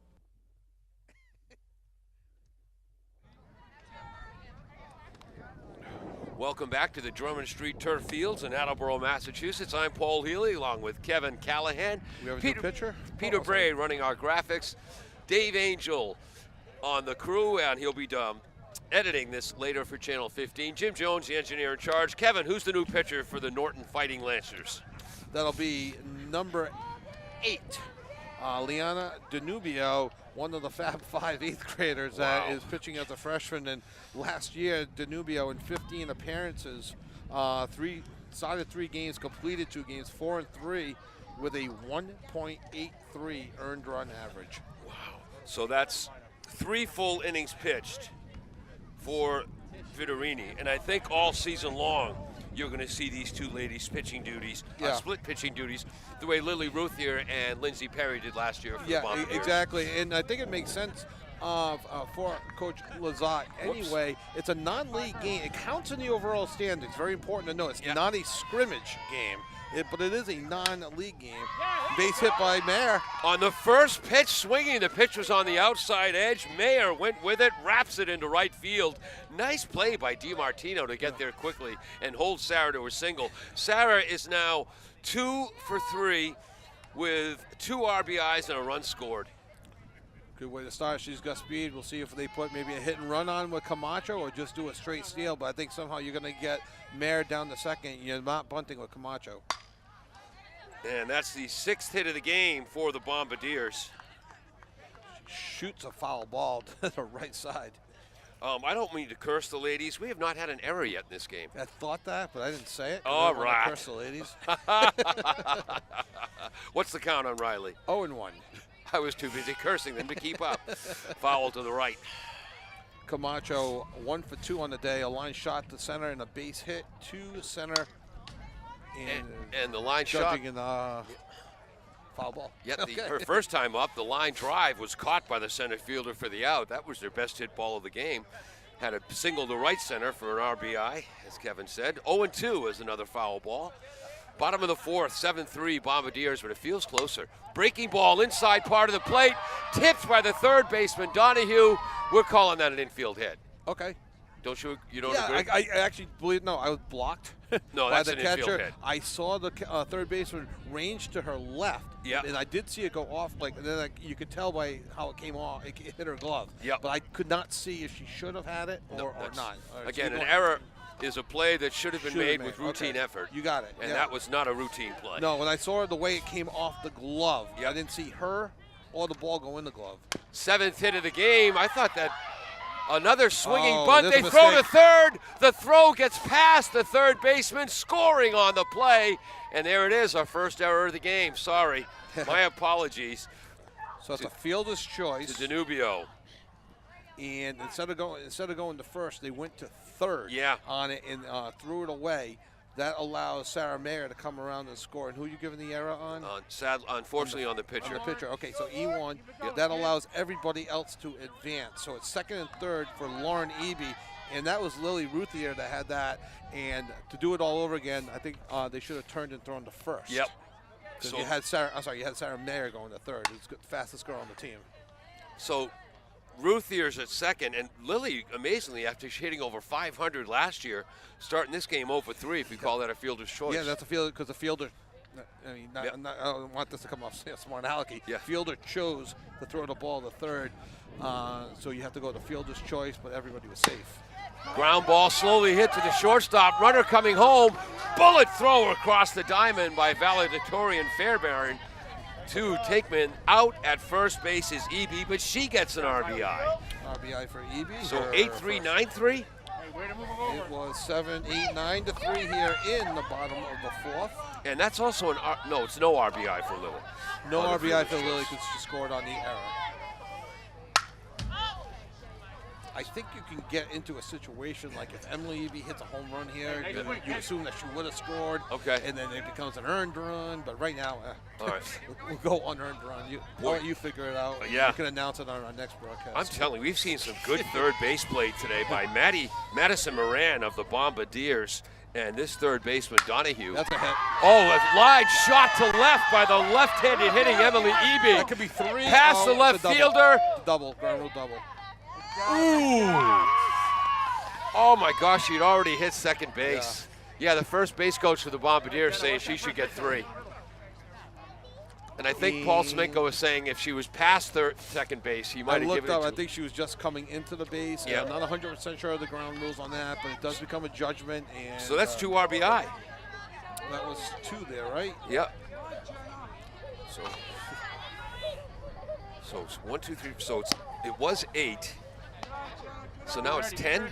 Welcome back to the Drummond Street Turf Fields in Attleboro, Massachusetts. I'm Paul Healy along with Kevin Callahan. We have a new pitcher? Peter Bray running our graphics. Dave Angel on the crew, and he'll be editing this later for Channel 15. Jim Jones, the engineer in charge. Kevin, who's the new pitcher for the Norton Fighting Lancers? That'll be number 8. Liana Danubio, one of the Fab 5 8th graders that is pitching as a freshman. And last year, Danubio in 15 appearances, started 3 games, completed 2 games, 4 and 3, with a 1.83 earned run average. Wow. So that's 3 full innings pitched for Vitorini. And I think all season long, you're going to see these 2 ladies pitching duties, split pitching duties, the way Lily Ruth here and Lindsay Perry did last year for the Bombardiers. Exactly. And I think it makes sense for Coach Lazat. Anyway, it's a non-league game. It counts in the overall standings. Very important to know. It's not a scrimmage game, but it is a non-league game. Base hit by Mayer. On the first pitch, swinging, the pitch was on the outside edge. Mayer went with it, wraps it into right field. Nice play by DiMartino to get there quickly and hold Sarah to a single. Sarah is now 2 for 3 with 2 RBIs and a run scored. Good way to start. She's got speed. We'll see if they put maybe a hit and run on with Camacho or just do a straight steal. But I think somehow you're going to get Mayer down the second. You're not bunting with Camacho. And that's the 6th hit of the game for the Bombardiers. Shoots a foul ball to the right side. I don't mean to curse the ladies. We have not had an error yet in this game. I thought that, but I didn't say it. All I don't wanna right. Curse the ladies. What's the count on Riley? 0-1. I was too busy cursing them to keep up. Foul to the right. Camacho 1 for 2 on the day. A line shot to center and a base hit to center. And the line shot. Judging in foul ball. Yet Okay. her first time up, the line drive was caught by the center fielder for the out. That was their best hit ball of the game. Had a single to right center for an RBI, as Kevin said. 0-2 is another foul ball. Bottom of the 4th, 7-3 Bombardiers, but it feels closer. Breaking ball inside part of the plate, tipped by the third baseman, Donahue. We're calling that an infield hit. Okay. Don't you? You don't Yeah, agree? I actually believe, no, I was blocked No, by that's the an infield catcher. hit. I saw the third baseman range to her left. Yeah. And I did see it go off, and then you could tell by how it came off, it hit her glove. Yep. But I could not see if she should have had it or That's- not. All right, Again, so an we're error is a play that should have been Should have made made, with routine okay. effort. You got it, And yeah. that was not a routine play. No, when I saw the way it came off the glove, Yep. I didn't see her or the ball go in the glove. 7th hit of the game. I thought that another swinging Oh, bunt. there's They a throw to mistake. third. The throw gets past the third baseman, scoring on the play. And there it is, our first error of the game. Sorry. My apologies So it's a fielder's to choice. Danubio. And instead of going to first, they went to third on it and threw it away. That allows Sarah Mayer to come around and score. And who are you giving the error on? Unfortunately, on the pitcher. On the pitcher. Okay, so E1. That allows everybody else to advance. So it's second and third for Lauren Eby. And that was Lily Ruthier that had that. And to do it all over again, I think they should have turned and thrown to first. Yep. Because So- you had Sarah Mayer going to third. Who's the fastest girl on the team. So Ruthier's at second, and Lily, amazingly, after hitting over 500 last year, starting this game 0 for 3, if you call that a fielder's choice. Yeah, that's a fielder, because the fielder, I mean, Yep. I don't want this to come off smart alecky. Yeah. Fielder chose to throw the ball to third, so you have to go to fielder's choice, but everybody was safe. Ground ball slowly hit to the shortstop. Runner coming home. Bullet throw across the diamond by valedictorian Fairbairn to Takeman. Out at first base is Eby, but she gets an RBI. RBI for Eby. So her 8-3, first. 9-3. Hey, way to move him over. It was 7, 8, 9 to 3 here in the bottom of the 4th. And that's also no, it's no RBI for Lily. No On the RBI for fielder's Lily choice. because she scored on the error. I think you can get into a situation like if Emily Eby hits a home run here, you assume that she would have scored. Okay. And then it becomes an earned run. But right now, All right. we'll go unearned run. I'll let you figure it out. Yeah. You can announce it on our next broadcast. I'm telling you, we've seen some good third base play today by Madison Moran of the Bombardiers. And this third baseman, Donahue. That's a hit. Oh, a line shot to left by the left-handed hitting Emily Eby. That could be 3. Past the left it's a double. fielder. Double, ground rule double. Ooh. Oh my gosh, she'd already hit second base. Yeah, the first base coach for the Bombardiers saying she should get 3. And I think Paul Smenko was saying if she was past second base, he I might have looked given up. it I to think she was just coming into the base. Yeah. I'm not 100% sure of the ground rules on that, but it does become a judgment. And So that's 2 RBI. That was 2 there, right? Yep. So it's 1, 2, 3. So it was 8. So now it's 10.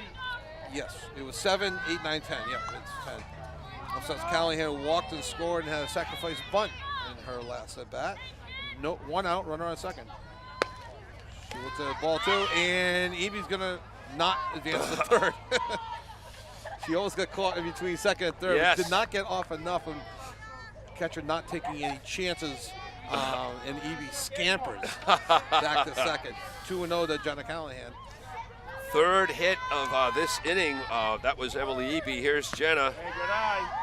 Yes, it was 7, 8, 9, 10. Yep, it's 10. Upsets Callahan walked and scored and had a sacrifice bunt in her last at bat. No, 1 out, runner on second. She went to the ball 2, and Eby's gonna not advance to third. She almost got caught in between second and third. Yes. Did not get off enough, and catcher not taking any chances. And Eby scampers back to second. 2-0 to Jenna Callahan. Third hit of this inning. That was Emily Eby. Here's Jenna. Hey, good eye.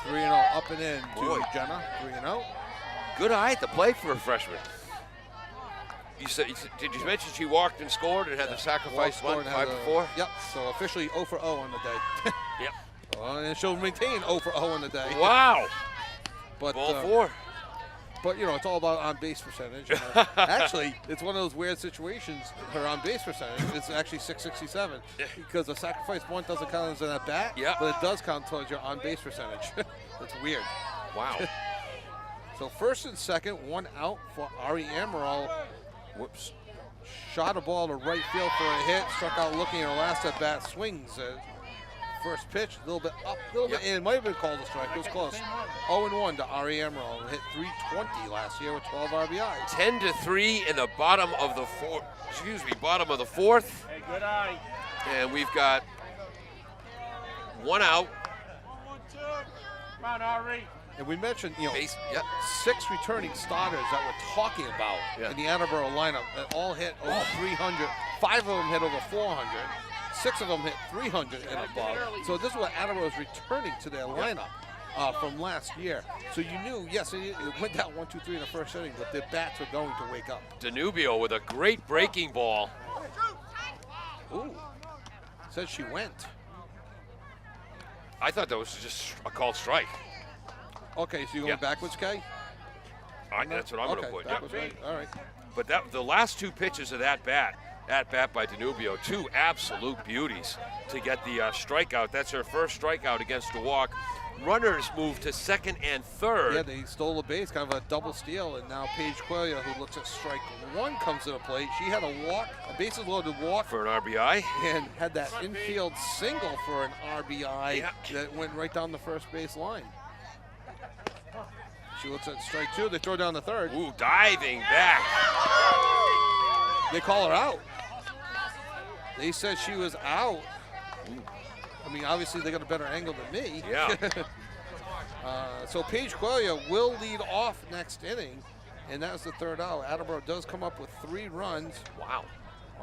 3-0 up and in to Boy. Jenna. 3-0. Good eye at the plate for a freshman. Did you mention she walked and scored and had the sacrifice Walked, one, scored, and 5 had to 4? a- Yep, so officially 0 for 0 on the day. Yep. And she'll maintain 0 for 0 on the day. Wow. But Ball 4. But, you know, it's all about on-base percentage. You know. Actually, it's one of those weird situations. Her on-base percentage is actually 667 because the sacrifice bunt doesn't count as an at-bat, but it does count towards your on-base percentage. It's weird. Wow. So first and second, one out for Ari Amaral. Whoops. Shot a ball to right field for a hit. Struck out looking at her last at-bat. Swings. First pitch, a little bit up, a little bit in. It might have been called a strike. It was close. 0-1 to Ari Amaral. Hit 320 last year with 12 RBI. 10-3 in the bottom of the bottom of the fourth. Hey, good eye. And we've got one out. 1-2. Come on, Ari. And we mentioned, you know, Base, 6 returning starters that we're talking about in the Attleboro lineup that all hit over 300. 5 of them hit over 400. 6 of them hit 300 and above. So this is what Attleboro is returning to their lineup from last year. So you knew, yes, it went down 1-2-3 in the first inning, but their bats were going to wake up. Danubio with a great breaking ball. Ooh, says she went. I thought that was just a called strike. Okay, so you're going backwards, Kay? That's what I'm going to put. Backwards, right. All right. But the last 2 pitches of that bat by Danubio, 2 absolute beauties to get the strikeout. That's her first strikeout against a walk. Runners moved to second and third. Yeah, they stole a base, kind of a double steal, and now Paige Quelia, who looks at strike 1, comes to the plate. She had a bases loaded walk for an RBI, and had that infield single for an RBI that went right down the first base line. She looks at strike 2. They throw down the third. Ooh, diving back. They call her out. They said she was out. I mean, obviously they got a better angle than me. Yeah. So Paige Quelia will lead off next inning, and that's the 3rd out. Attleboro does come up with 3 runs. Wow.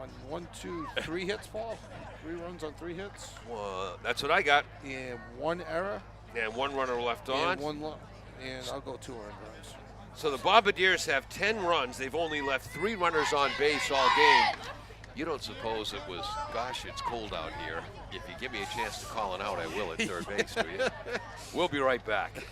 On 1, 2, 3 hits, Paul. 3 runs on 3 hits. Well, that's what I got. And 1 error. And 1 runner left on. And I'll go 2 earned runs. So the Bombardiers have 10 runs. They've only left 3 runners on base all game. You don't suppose it was, gosh, it's cold out here. If you give me a chance to call it out, I will at third base, do you? We'll be right back.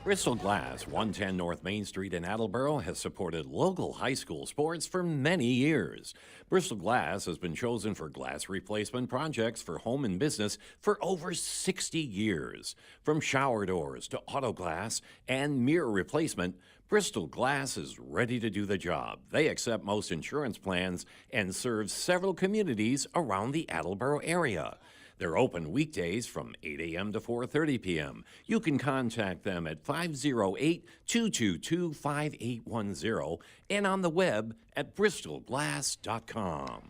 Bristol Glass, 110 North Main Street in Attleboro, has supported local high school sports for many years. Bristol Glass has been chosen for glass replacement projects for home and business for over 60 years. From shower doors to auto glass and mirror replacement, Bristol Glass is ready to do the job. They accept most insurance plans and serve several communities around the Attleboro area. They're open weekdays from 8 a.m. to 4:30 p.m. You can contact them at 508-222-5810 and on the web at bristolglass.com.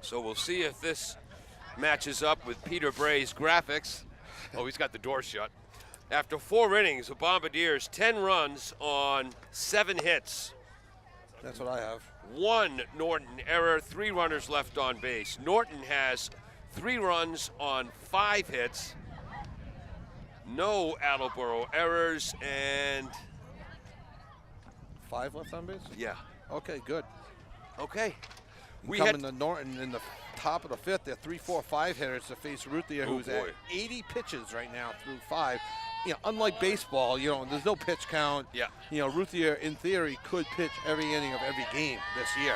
So we'll see if this matches up with Peter Bray's graphics. Oh, he's got the door shut. After 4 innings, the Bombardiers 10 runs on 7 hits. That's what I have. 1 Norton error, 3 runners left on base. Norton has 3 runs on 5 hits. No Attleboro errors and 5 left on base? Yeah. Okay, good. Okay. Coming to Norton in the top of the 5th. They're 3, 4, 5 hitters to face Ruthier, who's at 80 pitches right now through 5. You know, unlike baseball, you know, there's no pitch count. Yeah. You know, Ruthier, in theory, could pitch every inning of every game this year.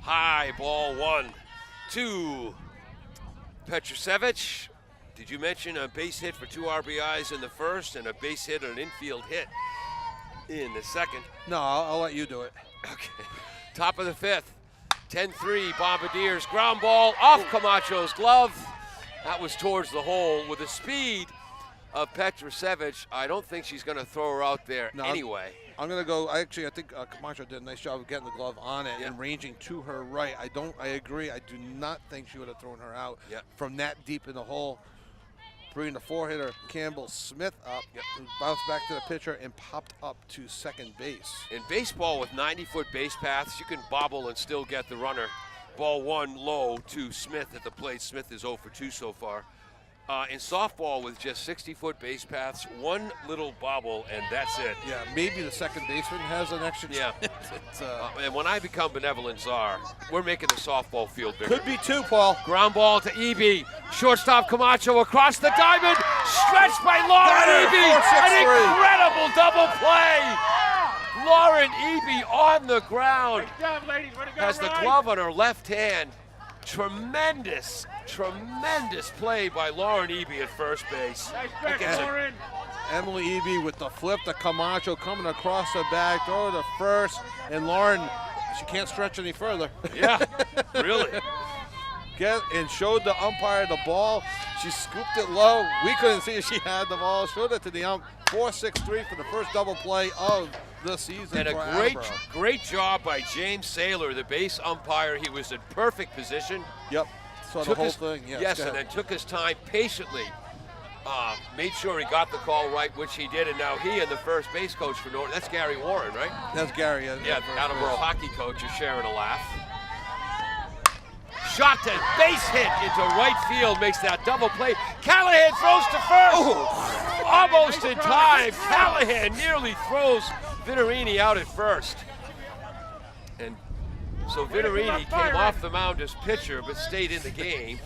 High ball 1, 2. Petrusevich, did you mention a base hit for 2 RBIs in the first and a base hit and an infield hit in the second? No, I'll let you do it. Okay. Top of the 5th, 10-3 Bombardiers. Ground ball off Camacho's glove. That was towards the hole with the speed of Petrusevich. I don't think she's going to throw her out there anyway. I'm going to go. I think Camacho did a nice job of getting the glove on it and ranging to her right. I agree. I do not think she would have thrown her out from that deep in the hole. Bringing the 4-hitter Campbell Smith up, who bounced back to the pitcher and popped up to second base. In baseball with 90-foot base paths, you can bobble and still get the runner. Ball 1 low to Smith at the plate. Smith is 0 for 2 so far. in softball with just 60-foot base paths, one little bobble, and that's it. Yeah, maybe the second baseman has an extra Yeah. chance. And when I become benevolent czar, we're making the softball field bigger. Could be two, Paul. Ground ball to Eby. Shortstop Camacho across the diamond. Stretched by Lauren Eby. An incredible double play. Lauren Eby on the ground. Good job, ladies. Way to go, Has the Ryan. glove on her left hand. Tremendous play by Lauren Eby at first base. Nice back, Against a- Lauren. Emily Eby with the flip to Camacho coming across the bag, throw to first, and Lauren, she can't stretch any further. Yeah, really. And showed the umpire the ball. She scooped it low. We couldn't see if she had the ball. Showed it to the ump. 4-6-3 for the first double play of the season. And for a Attleboro. great job by James Saylor, the base umpire. He was in perfect position. Yep. Saw the Took whole his- thing. Yes, go and ahead. then took his time patiently. Made sure he got the call right, which he did, and now he and the first base coach for Norton, that's Gary Warren, right? That's Gary. Yeah, Attleboro hockey coach is sharing a laugh. Shot to base hit into right field, makes that double play. Callahan throws to first. Almost in time. Callahan nearly throws Viterini out at first. And so Viterini came off the mound as pitcher, but stayed in the game.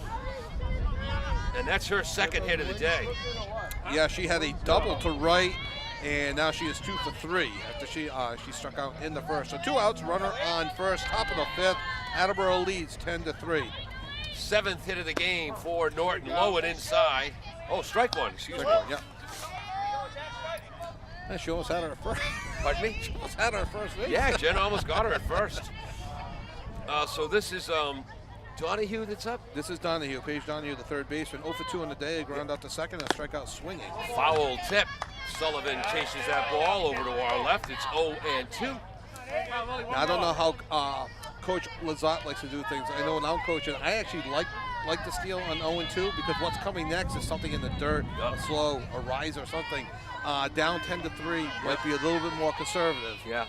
And that's her second hit of the day. Yeah, she had a double to right, and now she is 2 for 3 after she struck out in the first. So 2 outs, runner on first, top of the fifth. Attleboro leads 10-3. Seventh hit of the game for Norton, low and inside. Oh, strike one, excuse me. Yeah. Yeah, she almost had her at first. Pardon me? She almost had her at first. Yeah, Jen almost got her at first. So this is Donahue that's up. This is Donahue, Paige Donahue, the third baseman. 0 for 2 in the day, ground out to second, and a strikeout swinging. Foul tip. Sullivan chases that ball over to our left. It's 0-2. Now, I don't know how Coach Lazat likes to do things. I know when I'm coaching, I actually like to steal on 0-2 because what's coming next is something in the dirt, a slow, a rise or something. Down 10-3 might be a little bit more conservative. Yeah.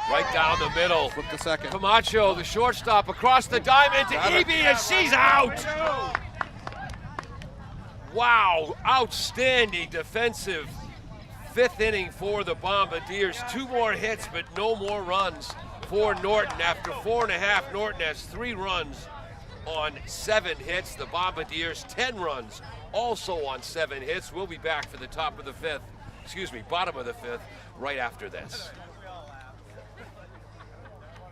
Right down the middle. Flip the second. Camacho, the shortstop, across the diamond to Eby, and she's out. Wow, outstanding defensive fifth inning for the Bombardiers. 2 more hits, but no more runs for Norton. After 4.5, Norton has 3 runs on 7 hits. The Bombardiers 10 runs, also on 7 hits. We'll be back for the bottom of the fifth, right after this.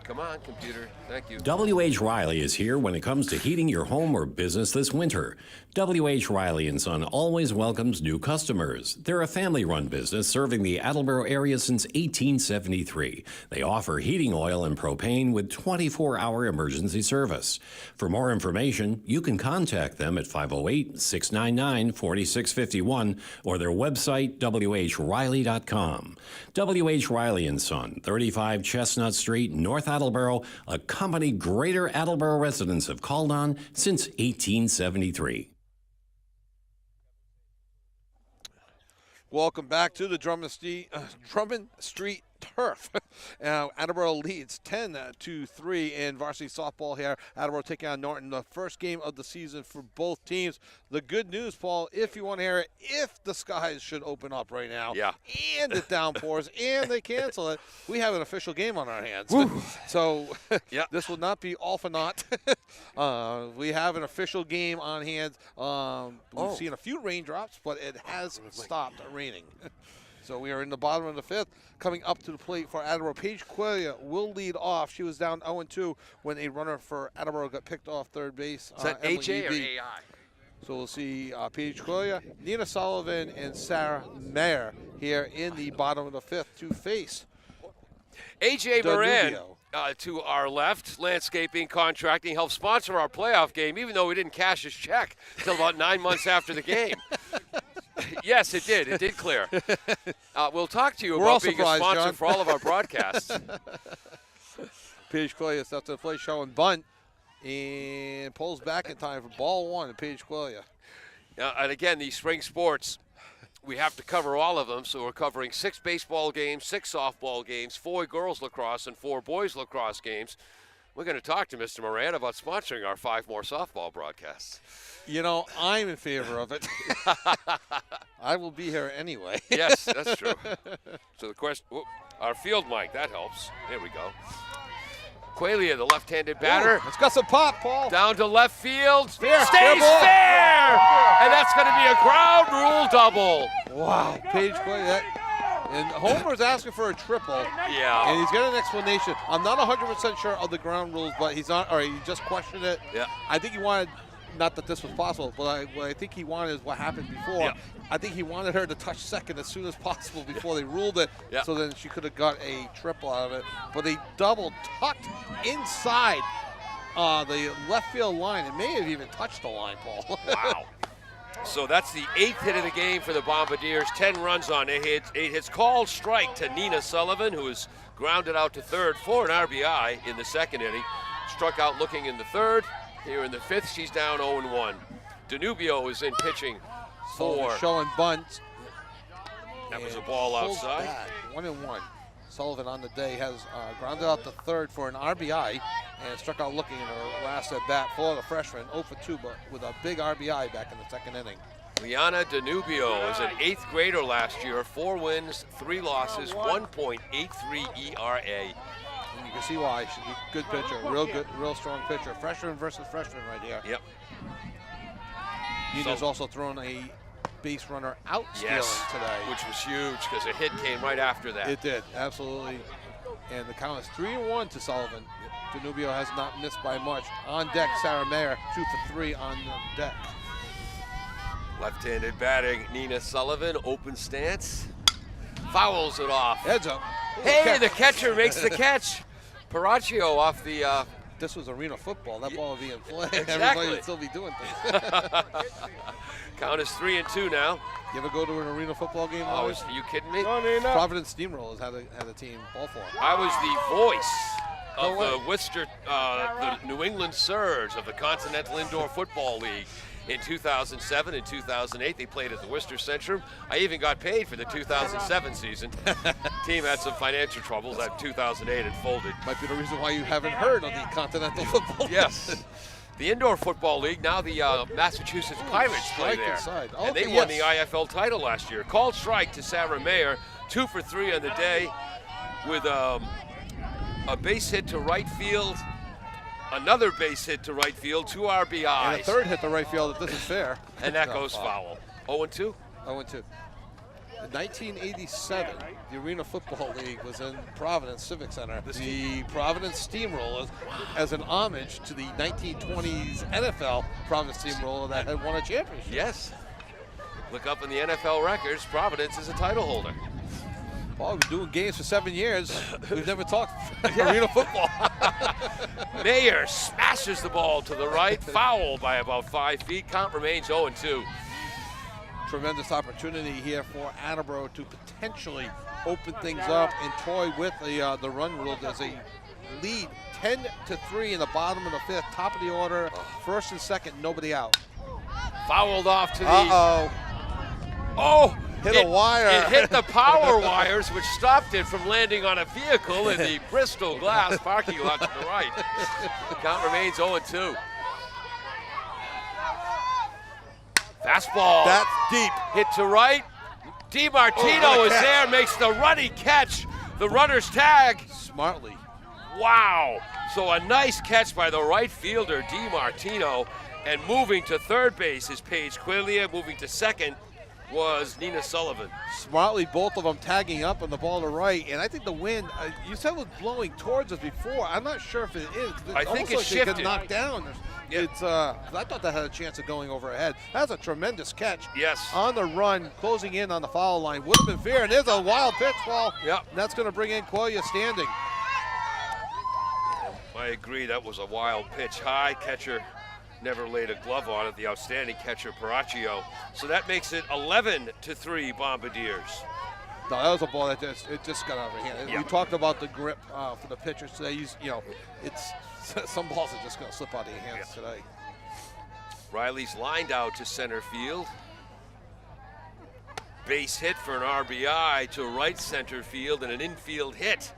Come on, computer. Thank you. W.H. Riley is here when it comes to heating your home or business this winter. W.H. Riley & Son always welcomes new customers. They're a family-run business serving the Attleboro area since 1873. They offer heating oil and propane with 24-hour emergency service. For more information, you can contact them at 508-699-4651 or their website, whriley.com. W.H. Riley & Son, 35 Chestnut Street, North Attleboro, a company Greater Attleboro residents have called on since 1873. Welcome back to the Drummond Street Turf. Attleboro leads 10-3 in varsity softball here. Attleboro taking on Norton, the first game of the season for both teams. The good news, Paul, if you want to hear it, if the skies should open up right now, and it downpours, and they cancel it, we have an official game on our hands. So this will not be all for naught. We have an official game on hand. We've seen a few raindrops, but it has stopped raining. So we are in the bottom of the fifth. Coming up to the plate for Attleboro, Paige Quillia will lead off. She was down 0-2 when a runner for Attleboro got picked off third base. Is that Emily AJ or Eby. AI? So we'll see Paige Quillia, Nina Sullivan, and Sarah Mayer here in the bottom of the fifth to face AJ Moran Danubio. To our left, landscaping, contracting, helped sponsor our playoff game, even though we didn't cash his check until about 9 months after the game. Yes, it did. It did clear. We'll talk to you about being a sponsor John. for all of our broadcasts. Paige Quillia steps to the plate, showing bunt, and pulls back in time for ball one. And Paige Quillia. And again, these spring sports, we have to cover all of them. So we're covering 6 baseball games, 6 softball games, 4 girls lacrosse, and 4 boys lacrosse games. We're going to talk to Mr. Moran about sponsoring our 5 more softball broadcasts. You know, I'm in favor of it. I will be here anyway. Yes, that's true. So the question, our field mic, that helps. There we go. Qualia, the left-handed batter. It's got some pop, Paul. Down to left field. Fair. Stays Fair ball. fair! And that's going to be a ground rule double. Wow, Paige Qualia. And Homer's asking for a triple. Yeah. And he's got an explanation. I'm not 100% sure of the ground rules, but he's not, or he just questioned it. Yeah. I think he wanted, not that this was possible, but what I think he wanted is what happened before. Yeah. I think he wanted her to touch second as soon as possible before they ruled it, Yeah. so then she could have got a triple out of it. But they double tucked inside the left field line. It may have even touched the line, Paul. Wow. So that's the 8th hit of the game for the Bombardiers. 10 runs on 8 hits. Called strike to Nina Sullivan, who was grounded out to third for an RBI in the 2nd inning. Struck out looking in the 3rd. Here in the 5th, she's down 0-1. Danubio is in pitching for. Showing bunts. That was a ball Pulls outside. back, 1-1. Sullivan on the day has grounded out to third for an RBI and struck out looking in her last at bat for the freshman, 0 for 2, but with a big RBI back in the 2nd inning. Liana Danubio is an 8th grader last year. 4 wins, 3 losses, 1.83 ERA. And you can see why. She's a good pitcher, real good, real strong pitcher. Freshman versus freshman right here. Yep. Nina's also thrown a base runner out stealing today. Which was huge because a hit came right after that. It did, absolutely. And the count is 3-1 to Sullivan. Danubio has not missed by much. On deck, Sarah Mayer, 2 for 3 on the deck. Left-handed batting, Nina Sullivan, open stance. Fouls it off. Heads up. Hey, the catcher makes the catch. Paracchio off the... This was arena football. That ball would be in play. Exactly. Everybody would still be doing things. Count is 3-2 now. You ever go to an arena football game? Oh, Lois? are you kidding me? Providence Steamrollers had a team, Balfour. I was the voice of the Worcester, the New England Surge of the Continental Indoor Football League. In 2007 and 2008, they played at the Worcester Centrum. I even got paid for the 2007 season. Team had some financial troubles. That 2008 had folded. Might be the reason why you haven't heard of the Continental Football League. Yes. The Indoor Football League, now the Massachusetts Pirates play strike there. inside. And they Okay, won the yes. IFL title last year. Called strike to Sarah Mayer, 2 for 3 on the day with a base hit to right field, another base hit to right field, 2 RBIs. And a third hit to right field if this is fair. And that No, goes foul. 0-2? 0-2. In 1987, the Arena Football League was in Providence Civic Center. The Providence Steamrollers, as an homage to the 1920s NFL Providence Steamroller that had won a championship. Yes. Look up in the NFL records, Providence is a title holder. Well, we've been doing games for 7 years. We've never talked arena football. Mayer smashes the ball to the right, foul by about 5 feet. Count remains 0-2. Tremendous opportunity here for Attleboro to potentially open things up and toy with the run rule. There's a lead 10-3 in the bottom of the 5th, top of the order, first and second, nobody out. Fouled off to the... Oh, hit a wire. It hit the power wires, which stopped it from landing on a vehicle in the Bristol glass parking lot to the right. Count remains 0-2. Fastball. That's deep. Hit to right. DiMartino is there, makes the running catch. The runner's tag. Smartly. Wow. So a nice catch by the right fielder, DiMartino. And moving to third base is Paige Quillia. Moving to second was Nina Sullivan. Smartly, both of them tagging up on the ball to right. And I think the wind, you said was blowing towards us before. I'm not sure if it is. I think it's like shifted. It could knock down. Yeah. It's. I thought that had a chance of going over ahead. That's a tremendous catch. Yes. On the run, closing in on the foul line. Would have been fair. And there's a wild pitch ball. Yep. And that's going to bring in Quillia standing. I agree, that was a wild pitch. High, catcher never laid a glove on it, the outstanding catcher Paracchio. So that makes it 11-3 Bombardiers. No, that was a ball that just got out of hand. Yeah. We talked about the grip for the pitchers today. It's some balls are just going to slip out of your hands today. Riley's lined out to center field. Base hit for an RBI to right center field and an infield hit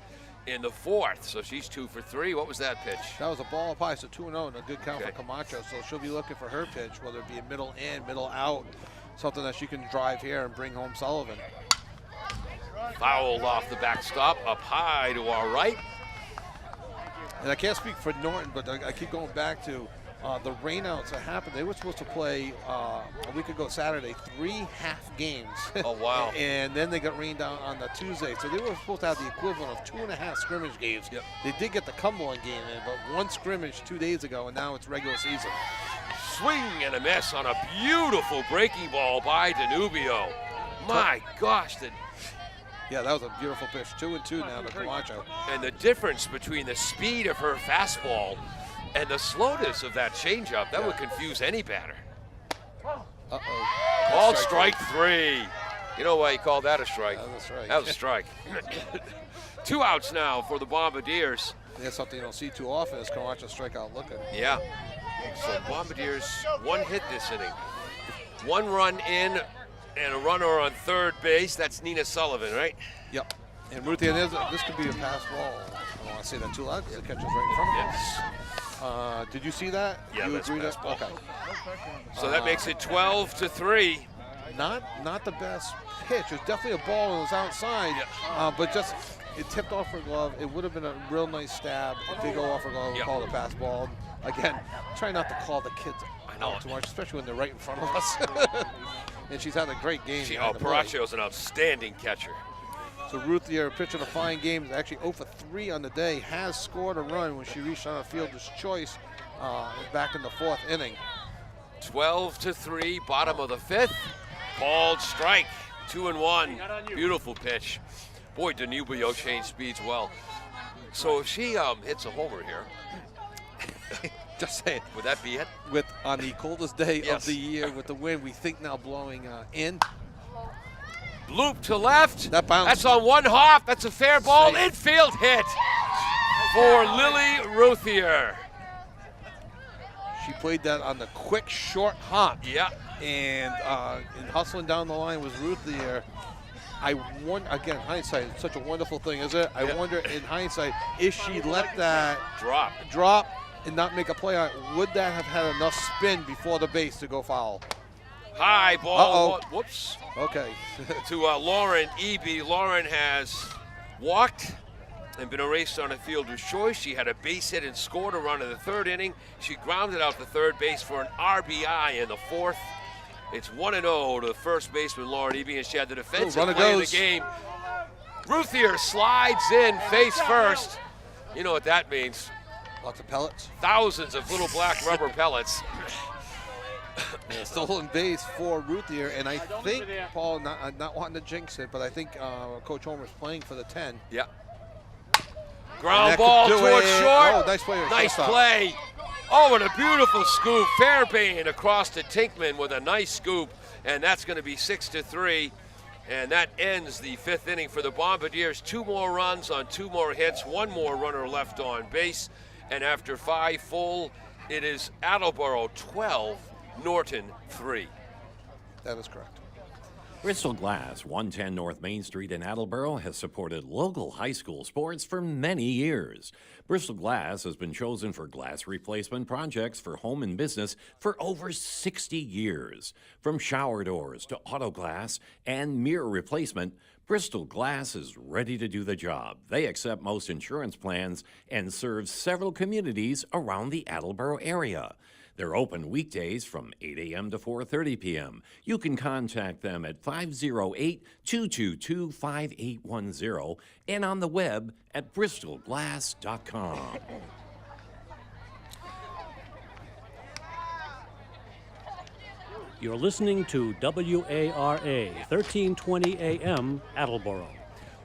in the fourth. So she's 2 for 3. What was that pitch? That was a ball up high, so 2-0 and a good count for Camacho. So she'll be looking for her pitch, whether it be a middle in, middle out, something that she can drive here and bring home Sullivan. Fouled off the backstop, up high to our right. And I can't speak for Norton, but I keep going back to the rainouts that happened. They were supposed to play a week ago Saturday 3 half games. Oh, wow. And then they got rained out on the Tuesday. So they were supposed to have the equivalent of 2.5 scrimmage games. Yep. They did get the Cumberland game in, but 1 scrimmage 2 days ago, and now it's regular season. Swing and a miss on a beautiful breaking ball by Danubio. My gosh, Yeah, that was a beautiful pitch. 2-2 now to Camacho. and the difference between the speed of her fastball and the slowness of that changeup, that would confuse any batter. Uh-oh. Called strike 3. You know why he called that a strike? That was a strike. That was a strike. 2 outs now for the Bombardiers. That's something you don't see too often is Camacho strikeout looking. Yeah. So Bombardiers 1 hit this inning. 1 run in and a runner on third base. That's Nina Sullivan, right? Yep. And Ruthie, this could be a pass ball. I don't want to say that too loud because the catcher's right in front of us. Did you see that? Yeah, you that's agree pass that? ball. Okay. So that makes it 12-3. Not the best pitch. It was definitely a ball and it was outside, but just it tipped off her glove. It would have been a real nice stab. It did go off her glove. Yep. Call it a pass ball. Again, try not to call the kids know. out too much, especially when they're right in front of us. And she's had a great game. Paracio's an outstanding catcher. So Ruthier, pitching a fine game, actually 0 for 3 on the day, has scored a run when she reached on a fielder's choice back in the 4th inning. 12-3, bottom of the 5th. Called strike, 2-1. Beautiful pitch. Boy, Danubio changed speeds well. So if she hits a homer here, just saying, would that be it? With on the coldest day Yes. of the year, with the wind, we think now blowing in. Loop to left. That bounce. That's on one hop. That's a fair ball. Safe. Infield hit for Lily Ruthier. She played that on the quick, short hop. Yeah. And hustling down the line was Ruthier. I wonder, again, hindsight, it's such a wonderful thing, is it? I wonder, in hindsight, if she let that drop and not make a play on it, would that have had enough spin before the base to go foul? High ball. Whoops. Okay. To Lauren Eby. Lauren has walked and been erased on a fielder's choice. She had a base hit and scored a run in the 3rd inning. She grounded out the 3rd base for an RBI in the 4th. It's 1-0 to the first baseman, Lauren Eby, and she had the defensive play of the game. Ruthier slides in face first. You know what that means. Lots of pellets. Thousands of little black rubber pellets. Yeah, stolen base for Ruthier, and I think, Paul, not wanting to jinx it, but I think Coach Homer's playing for the 10. Yeah. Ground ball towards short. Oh, nice play. Nice play. Oh, and a beautiful scoop. Fairbairn across to Tinkman with a nice scoop, and that's going to be 6-3. And that ends the 5th inning for the Bombardiers. 2 more runs on 2 more hits, 1 more runner left on base. And after 5 full, it is Attleboro 12, Norton 3. That is correct. Bristol Glass, 110 North Main Street in Attleboro, has supported local high school sports for many years. Bristol Glass has been chosen for glass replacement projects for home and business for over 60 years. From shower doors to auto glass and mirror replacement, Bristol Glass is ready to do the job. They accept most insurance plans and serve several communities around the Attleboro area. They're open weekdays from 8 a.m. to 4:30 p.m. You can contact them at 508-222-5810 and on the web at bristolglass.com. You're listening to WARA 1320 AM Attleboro.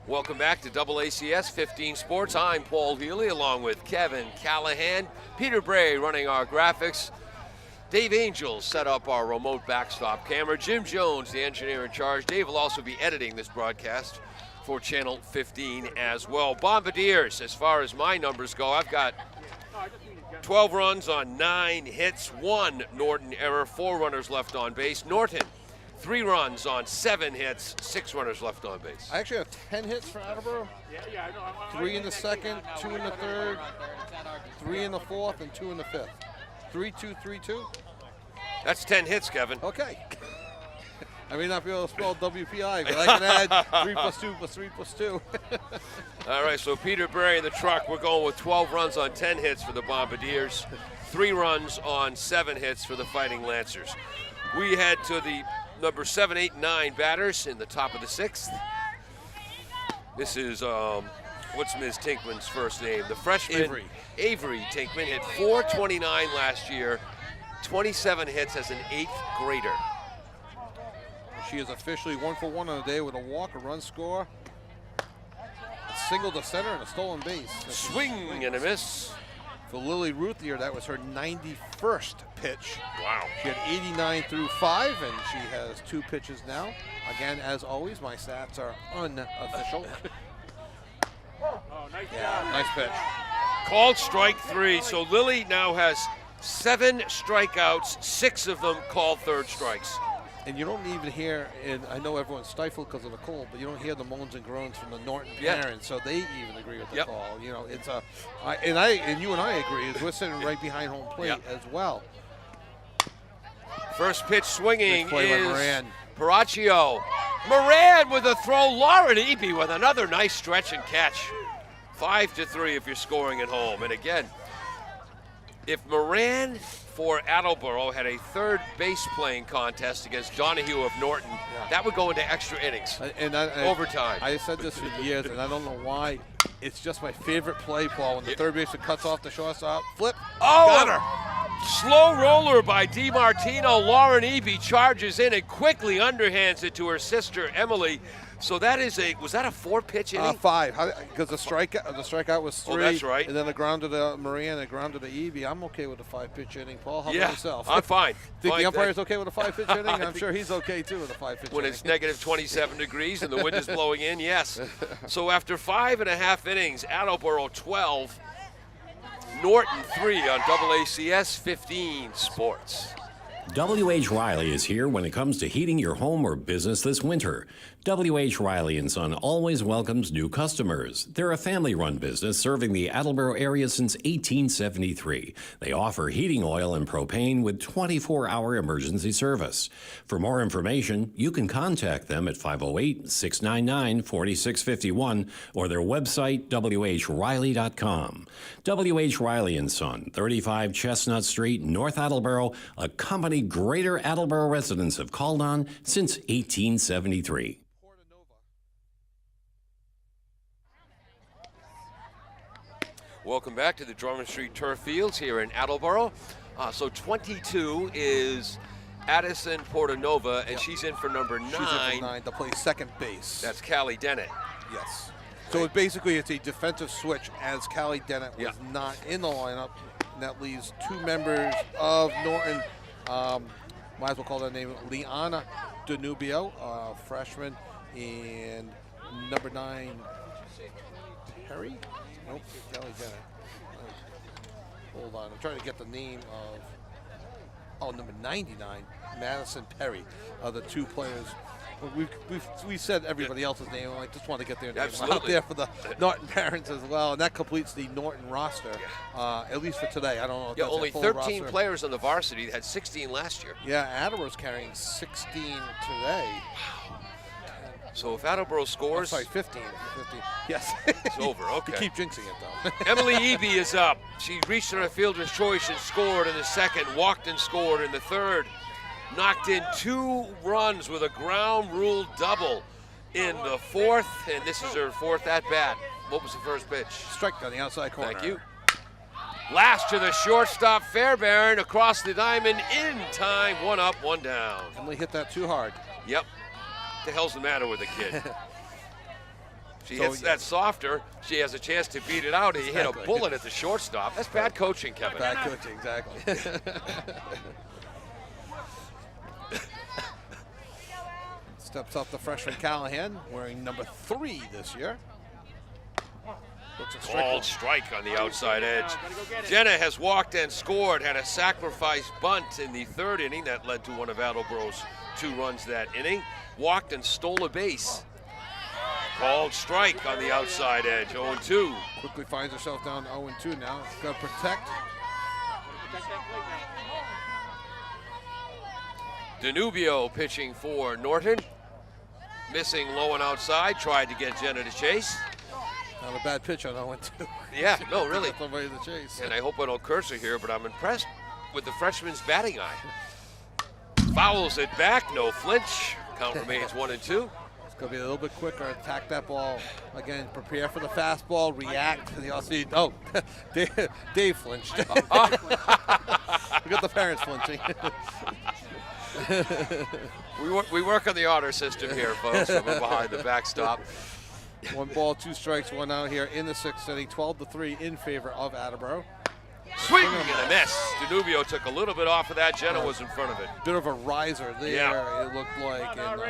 Welcome back to AACS 15 Sports. I'm Paul Healy along with Kevin Callahan, Peter Bray running our graphics. Dave Angel set up our remote backstop camera. Jim Jones, the engineer in charge. Dave will also be editing this broadcast for Channel 15 as well. Bombardiers, as far as my numbers go, I've got 12 runs on 9 hits, 1 Norton error, 4 runners left on base. Norton, 3 runs on 7 hits, 6 runners left on base. I actually have 10 hits for Attleboro. 3 in the second, 2 in the third, 3 in the fourth, and 2 in the fifth. 3-2, 3-2. That's 10 hits, Kevin. Okay. I may not be able to spell WPI, but I can add 3 + 2 + 3 + 2. All right, so Peter Berry in the truck. We're going with 12 runs on 10 hits for the Bombardiers, 3 runs on 7 hits for the Fighting Lancers. We head to the number 7, 8, 9 batters in the top of the 6th. This is, what's Ms. Tinkman's first name? The freshman. Avery Tinkman hit .429 last year, 27 hits as an 8th grader. She is officially 1 for 1 on the day with a walk, a run score, a single to center, and a stolen base. Swing and a miss. For Lily Ruthier, that was her 91st pitch. Wow. She had 89 through 5, and she has 2 pitches now. Again, as always, my stats are unofficial. Nice pitch. Called strike 3. So Lily now has 7 strikeouts, 6 of them called third strikes. And you don't even hear, and I know everyone's stifled because of the cold, but you don't hear the moans and groans from the Norton parents, so they even agree with the call. You know, it's a, and you and I agree, is we're sitting right behind home plate as well. First pitch swinging is Moran. Paracchio. Moran with a throw. Lauren Eby with another nice stretch and catch. 5-3 if you're scoring at home. And again, if Moran for Attleboro had a third base playing contest against Donahue of Norton, that would go into extra innings, overtime. I said this for years, and I don't know why. It's just my favorite play, Paul. When the third baseman cuts off the shortstop, flip, got her. Slow roller by DiMartino. Lauren Eby charges in and quickly underhands it to her sister, Emily. So that is was that a 4-pitch inning? 5, because the strikeout was 3. Oh, that's right. And then the ground to the Moran, the ground to the Eby. I'm okay with a 5-pitch inning, Paul. How about yourself? I'm fine. Think the umpire's okay with a 5-pitch inning? I'm sure he's okay too with a 5-pitch inning. When it's negative 27 degrees and the wind is blowing in, yes. So after 5.5 innings, Attleboro 12, Norton 3 on AACS 15 Sports. W.H. Riley is here when it comes to heating your home or business this winter. W.H. Riley & Son always welcomes new customers. They're a family-run business serving the Attleboro area since 1873. They offer heating oil and propane with 24-hour emergency service. For more information, you can contact them at 508-699-4651 or their website, whriley.com. W.H. Riley & Son, 35 Chestnut Street, North Attleboro, a company Greater Attleboro residents have called on since 1873. Welcome back to the Drummond Street Turf Fields here in Attleboro. So 22 is Addison Portanova, and she's in for number 9. She's in for 9 to play second base. That's Callie Dennett. Yes. So basically it's a defensive switch as Callie Dennett was not in the lineup. And that leaves 2 members of Norton. Might as well call that name Liana Danubio, freshman, and number 9, Perry? Nope, Kelly Bennett. Hold on, I'm trying to get the name of, number 99, Madison Perry, the 2 players. We've said everybody else's name. I just want to get their name out there for the Norton parents as well, and that completes the Norton roster, at least for today. I don't know if that's only a full 13 roster. players on the varsity. Had 16 last year. Yeah, Attleboro's carrying 16 today. So if Attleboro scores... Oh, sorry, 15. Yes. It's over, okay. You keep jinxing it, though. Emily Eby is up. She reached her fielder's choice and scored in the second, walked and scored in the third. Knocked in 2 runs with a ground rule double in the 4th, and this is her 4th at-bat. What was the first pitch? Strike on the outside corner. Thank you. Last to the shortstop, Fairbairn, across the diamond, in time, 1 up, 1 down. Emily hit that too hard. Yep. What the hell's the matter with the kid? She hits that softer, she has a chance to beat it out, and you hit a bullet at the shortstop. That's bad coaching, Kevin. Bad coaching, exactly. Steps up the freshman Callahan, wearing number 3 this year. Called strike on the outside edge. Jenna has walked and scored, had a sacrifice bunt in the 3rd inning that led to one of Attleboro's 2 runs that inning. Walked and stole a base. Called strike on the outside edge, 0-2. Quickly finds herself down 0-2 now. Got to protect. Danubio pitching for Norton. Missing low and outside, tried to get Jenna to chase. Not a bad pitch on 0-2. Yeah, no, really. Somebody to chase. And I hope I don't curse her here, but I'm impressed with the freshman's batting eye. Fouls it back, no flinch. Count remains 1-2. It's going to be a little bit quicker. Attack that ball. Again, prepare for the fastball, react. Oh, Dave flinched. Look at the parents flinching. We work on the honor system here, folks. We're behind the backstop. 1 ball, 2 strikes, 1 out here in the 6th inning. 12-3 in favor of Attleboro. Swing and a miss. Danubio took a little bit off of that. Jenna was in front of it. Bit of a riser there, Yeah. it looked like, and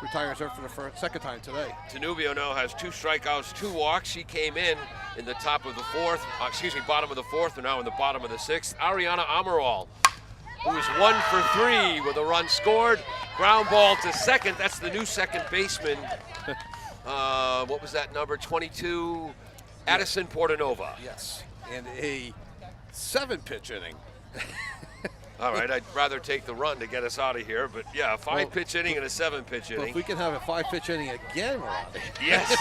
retires her for the second time today. Danubio now has 2 strikeouts, 2 walks. She came in the top of the 4th, bottom of the 4th, and now in the bottom of the 6th. Ariana Amaral, who is 1 for 3 with a run scored. Ground ball to second. That's the new second baseman. What was that number? 22, Addison Portanova. Yes, and a 7-pitch inning. All right, I'd rather take the run to get us out of here, but yeah, a 5-pitch inning and a 7-pitch But inning. if we can have a 5-pitch inning again, we're out of here. Yes.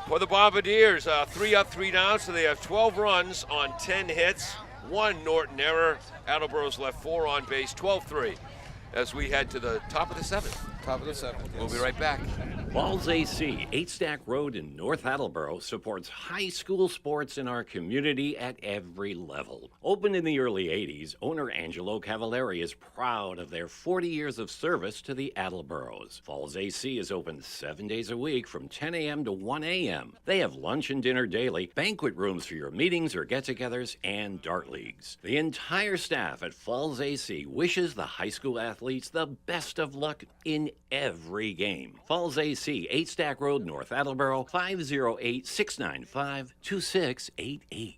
For the Bombardiers, 3 up, 3 down, so they have 12 runs on 10 hits, 1 Norton error. Attleboro's left 4 on base, 12-3, as we head to the top of the 7th. Top of the 7th. We'll be right back. Falls AC, 8 Stack Road in North Attleboro, supports high school sports in our community at every level. Opened in the early 80s, owner Angelo Cavallari is proud of their 40 years of service to the Attleboros. Falls AC is open 7 days a week from 10 a.m. to 1 a.m. They have lunch and dinner daily, banquet rooms for your meetings or get-togethers, and dart leagues. The entire staff at Falls AC wishes the high school athletes the best of luck in every game. Falls AC, 8 Stack Road, North Attleboro, 508-695-2688.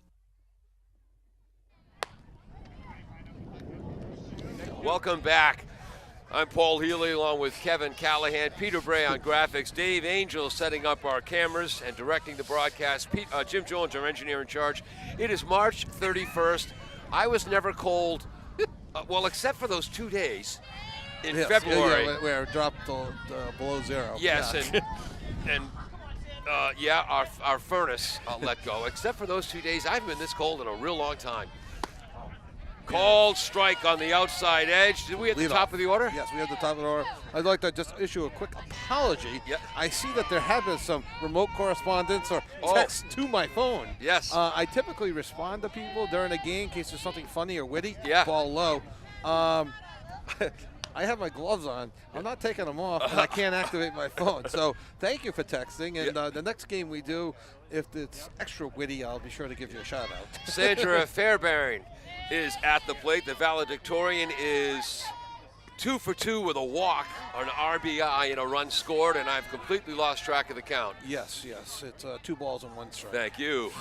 Welcome back. I'm Paul Healy along with Kevin Callahan, Peter Bray on graphics, Dave Angel setting up our cameras and directing the broadcast, Jim Jones, our engineer in charge. It is March 31st. I was never cold, well, except for those 2 days in February. Yeah, where it dropped below 0. Yes, yeah. our furnace let go. Except for those 2 days, I haven't been this cold in a real long time. Called strike on the outside edge. Did we at the top of the order? Yes, we have the top of the order. I'd like to just issue a quick apology. Yep. I see that there have been some remote correspondence or texts to my phone. Yes. I typically respond to people during a game in case there's something funny or witty. Yeah. Ball low. I have my gloves on. I'm not taking them off, and I can't activate my phone. So thank you for texting. And the next game we do, if it's extra witty, I'll be sure to give you a shout out. Sandra Fairbairn is at the plate. The valedictorian is 2 for 2 with a walk, an RBI, and a run scored, and I've completely lost track of the count. Yes. It's 2 balls and 1 strike. Thank you.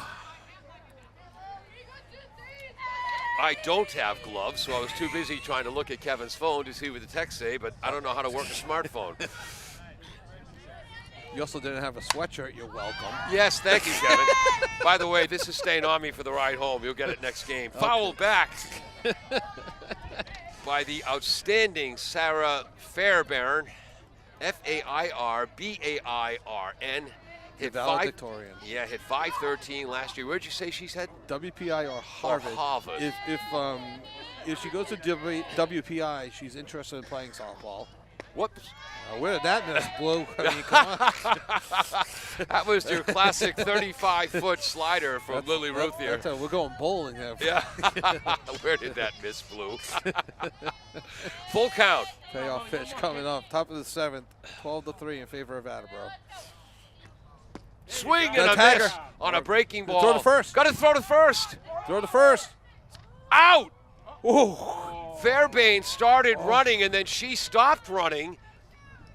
I don't have gloves, so I was too busy trying to look at Kevin's phone to see what the texts say, but I don't know how to work a smartphone. You also didn't have a sweatshirt. You're welcome. Yes, thank you, Kevin. By the way, this is staying on me for the ride home. You'll get it next game. Okay. Foul back by the outstanding Sarah Fairbairn, Fairbairn. Hit valedictorian. Hit 513 last year. Where'd you say she's heading? WPI or Harvard. Or Harvard. If she goes to WPI, she's interested in playing softball. Whoops. Where did that miss blow? I mean, come on. That was your classic 35-foot slider from Lily Ruthier. We're going bowling there. Yeah. Where did that miss blow? Full count. Payoff pitch coming up. Top of the 7th. 12-3 in favor of Attleboro. Swing and a miss on a breaking ball. Throw to first. Got to throw to first. Throw to first. Out. Ooh. Fairbairn started running, and then she stopped running.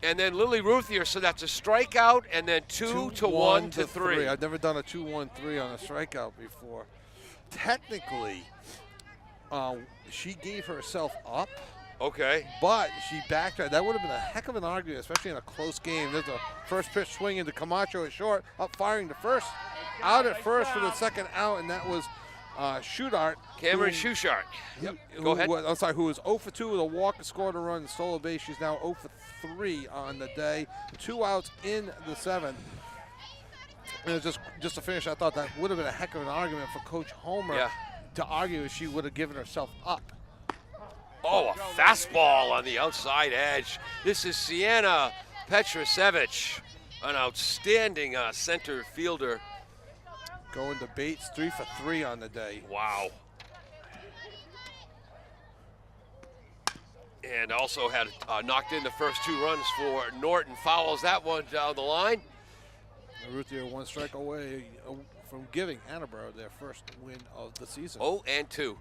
And then Lily Ruthier, so that's a strikeout, and then 2 to 1 to 3. I've never done a 2-1-3 on a strikeout before. Technically, she gave herself up Okay. But she backtracked. That would have been a heck of an argument, especially in a close game. There's a first pitch swing into Camacho at short, up firing to first, out at first for the second out, and that was Shootout. Cameron Schuchart. Yep. Go ahead. Who was 0 for 2 with a walk and scored a run and stole a base. She's now 0 for 3 on the day. 2 outs in the 7th. And it was just to finish, I thought that would have been a heck of an argument for Coach Homer to argue if she would have given herself up. Oh, a fastball on the outside edge. This is Sienna Petrosevich, an outstanding center fielder. Going to Bates, 3 for 3 on the day. Wow. And also had knocked in the first 2 runs for Norton. Fouls that one down the line. Ruth here 1 strike away from giving Attleboro their first win of the season. 0-2.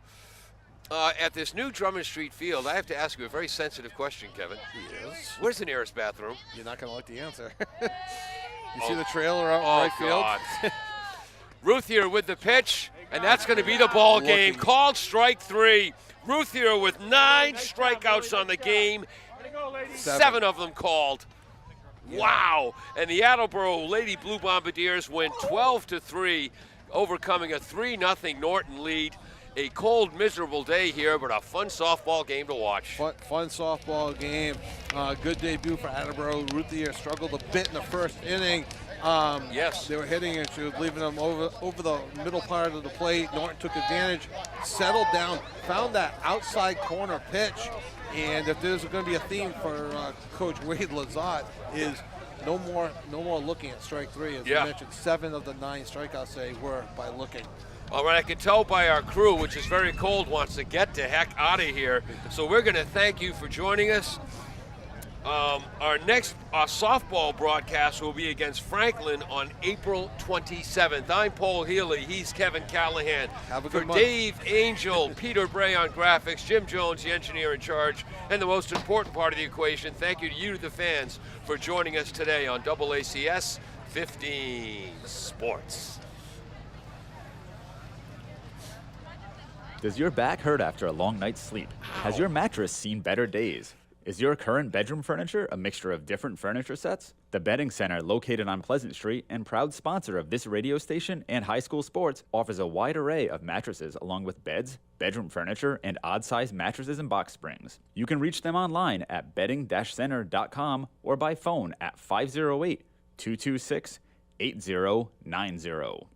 At this new Drummond Street field, I have to ask you a very sensitive question, Kevin. Yes. Where's the nearest bathroom? You're not going to like the answer. You see the trailer out in right God. field? Ruthier with the pitch, and that's going to be the ball game. Called strike 3. Ruthier with 9 strikeouts on the game, 7 of them called. Wow. And the Attleboro Lady Blue Bombardiers win 12-3, overcoming a 3-0 Norton lead. A cold, miserable day here, but a fun softball game to watch. Fun softball game. Good debut for Attleboro. Ruthier struggled a bit in the first inning. Yes. They were hitting and she was leaving them over the middle part of the plate. Norton took advantage, settled down, found that outside corner pitch. And if there's going to be a theme for Coach Wade Lazat is no more looking at strike 3. As you mentioned, 7 of the 9 strikeouts they were by looking. All right, I can tell by our crew, which is very cold, wants to get the heck out of here. So we're going to thank you for joining us. Our next softball broadcast will be against Franklin on April 27th. I'm Paul Healy. He's Kevin Callahan. Have a good For month. Dave Angel, Peter Bray on graphics, Jim Jones, the engineer in charge, and the most important part of the equation, thank you to you, the fans, for joining us today on AACS 15 Sports. Does your back hurt after a long night's sleep? Has your mattress seen better days? Is your current bedroom furniture a mixture of different furniture sets? The Bedding Center, located on Pleasant Street and proud sponsor of this radio station and high school sports, offers a wide array of mattresses along with beds, bedroom furniture, and odd-sized mattresses and box springs. You can reach them online at bedding-center.com or by phone at 508-226-8090.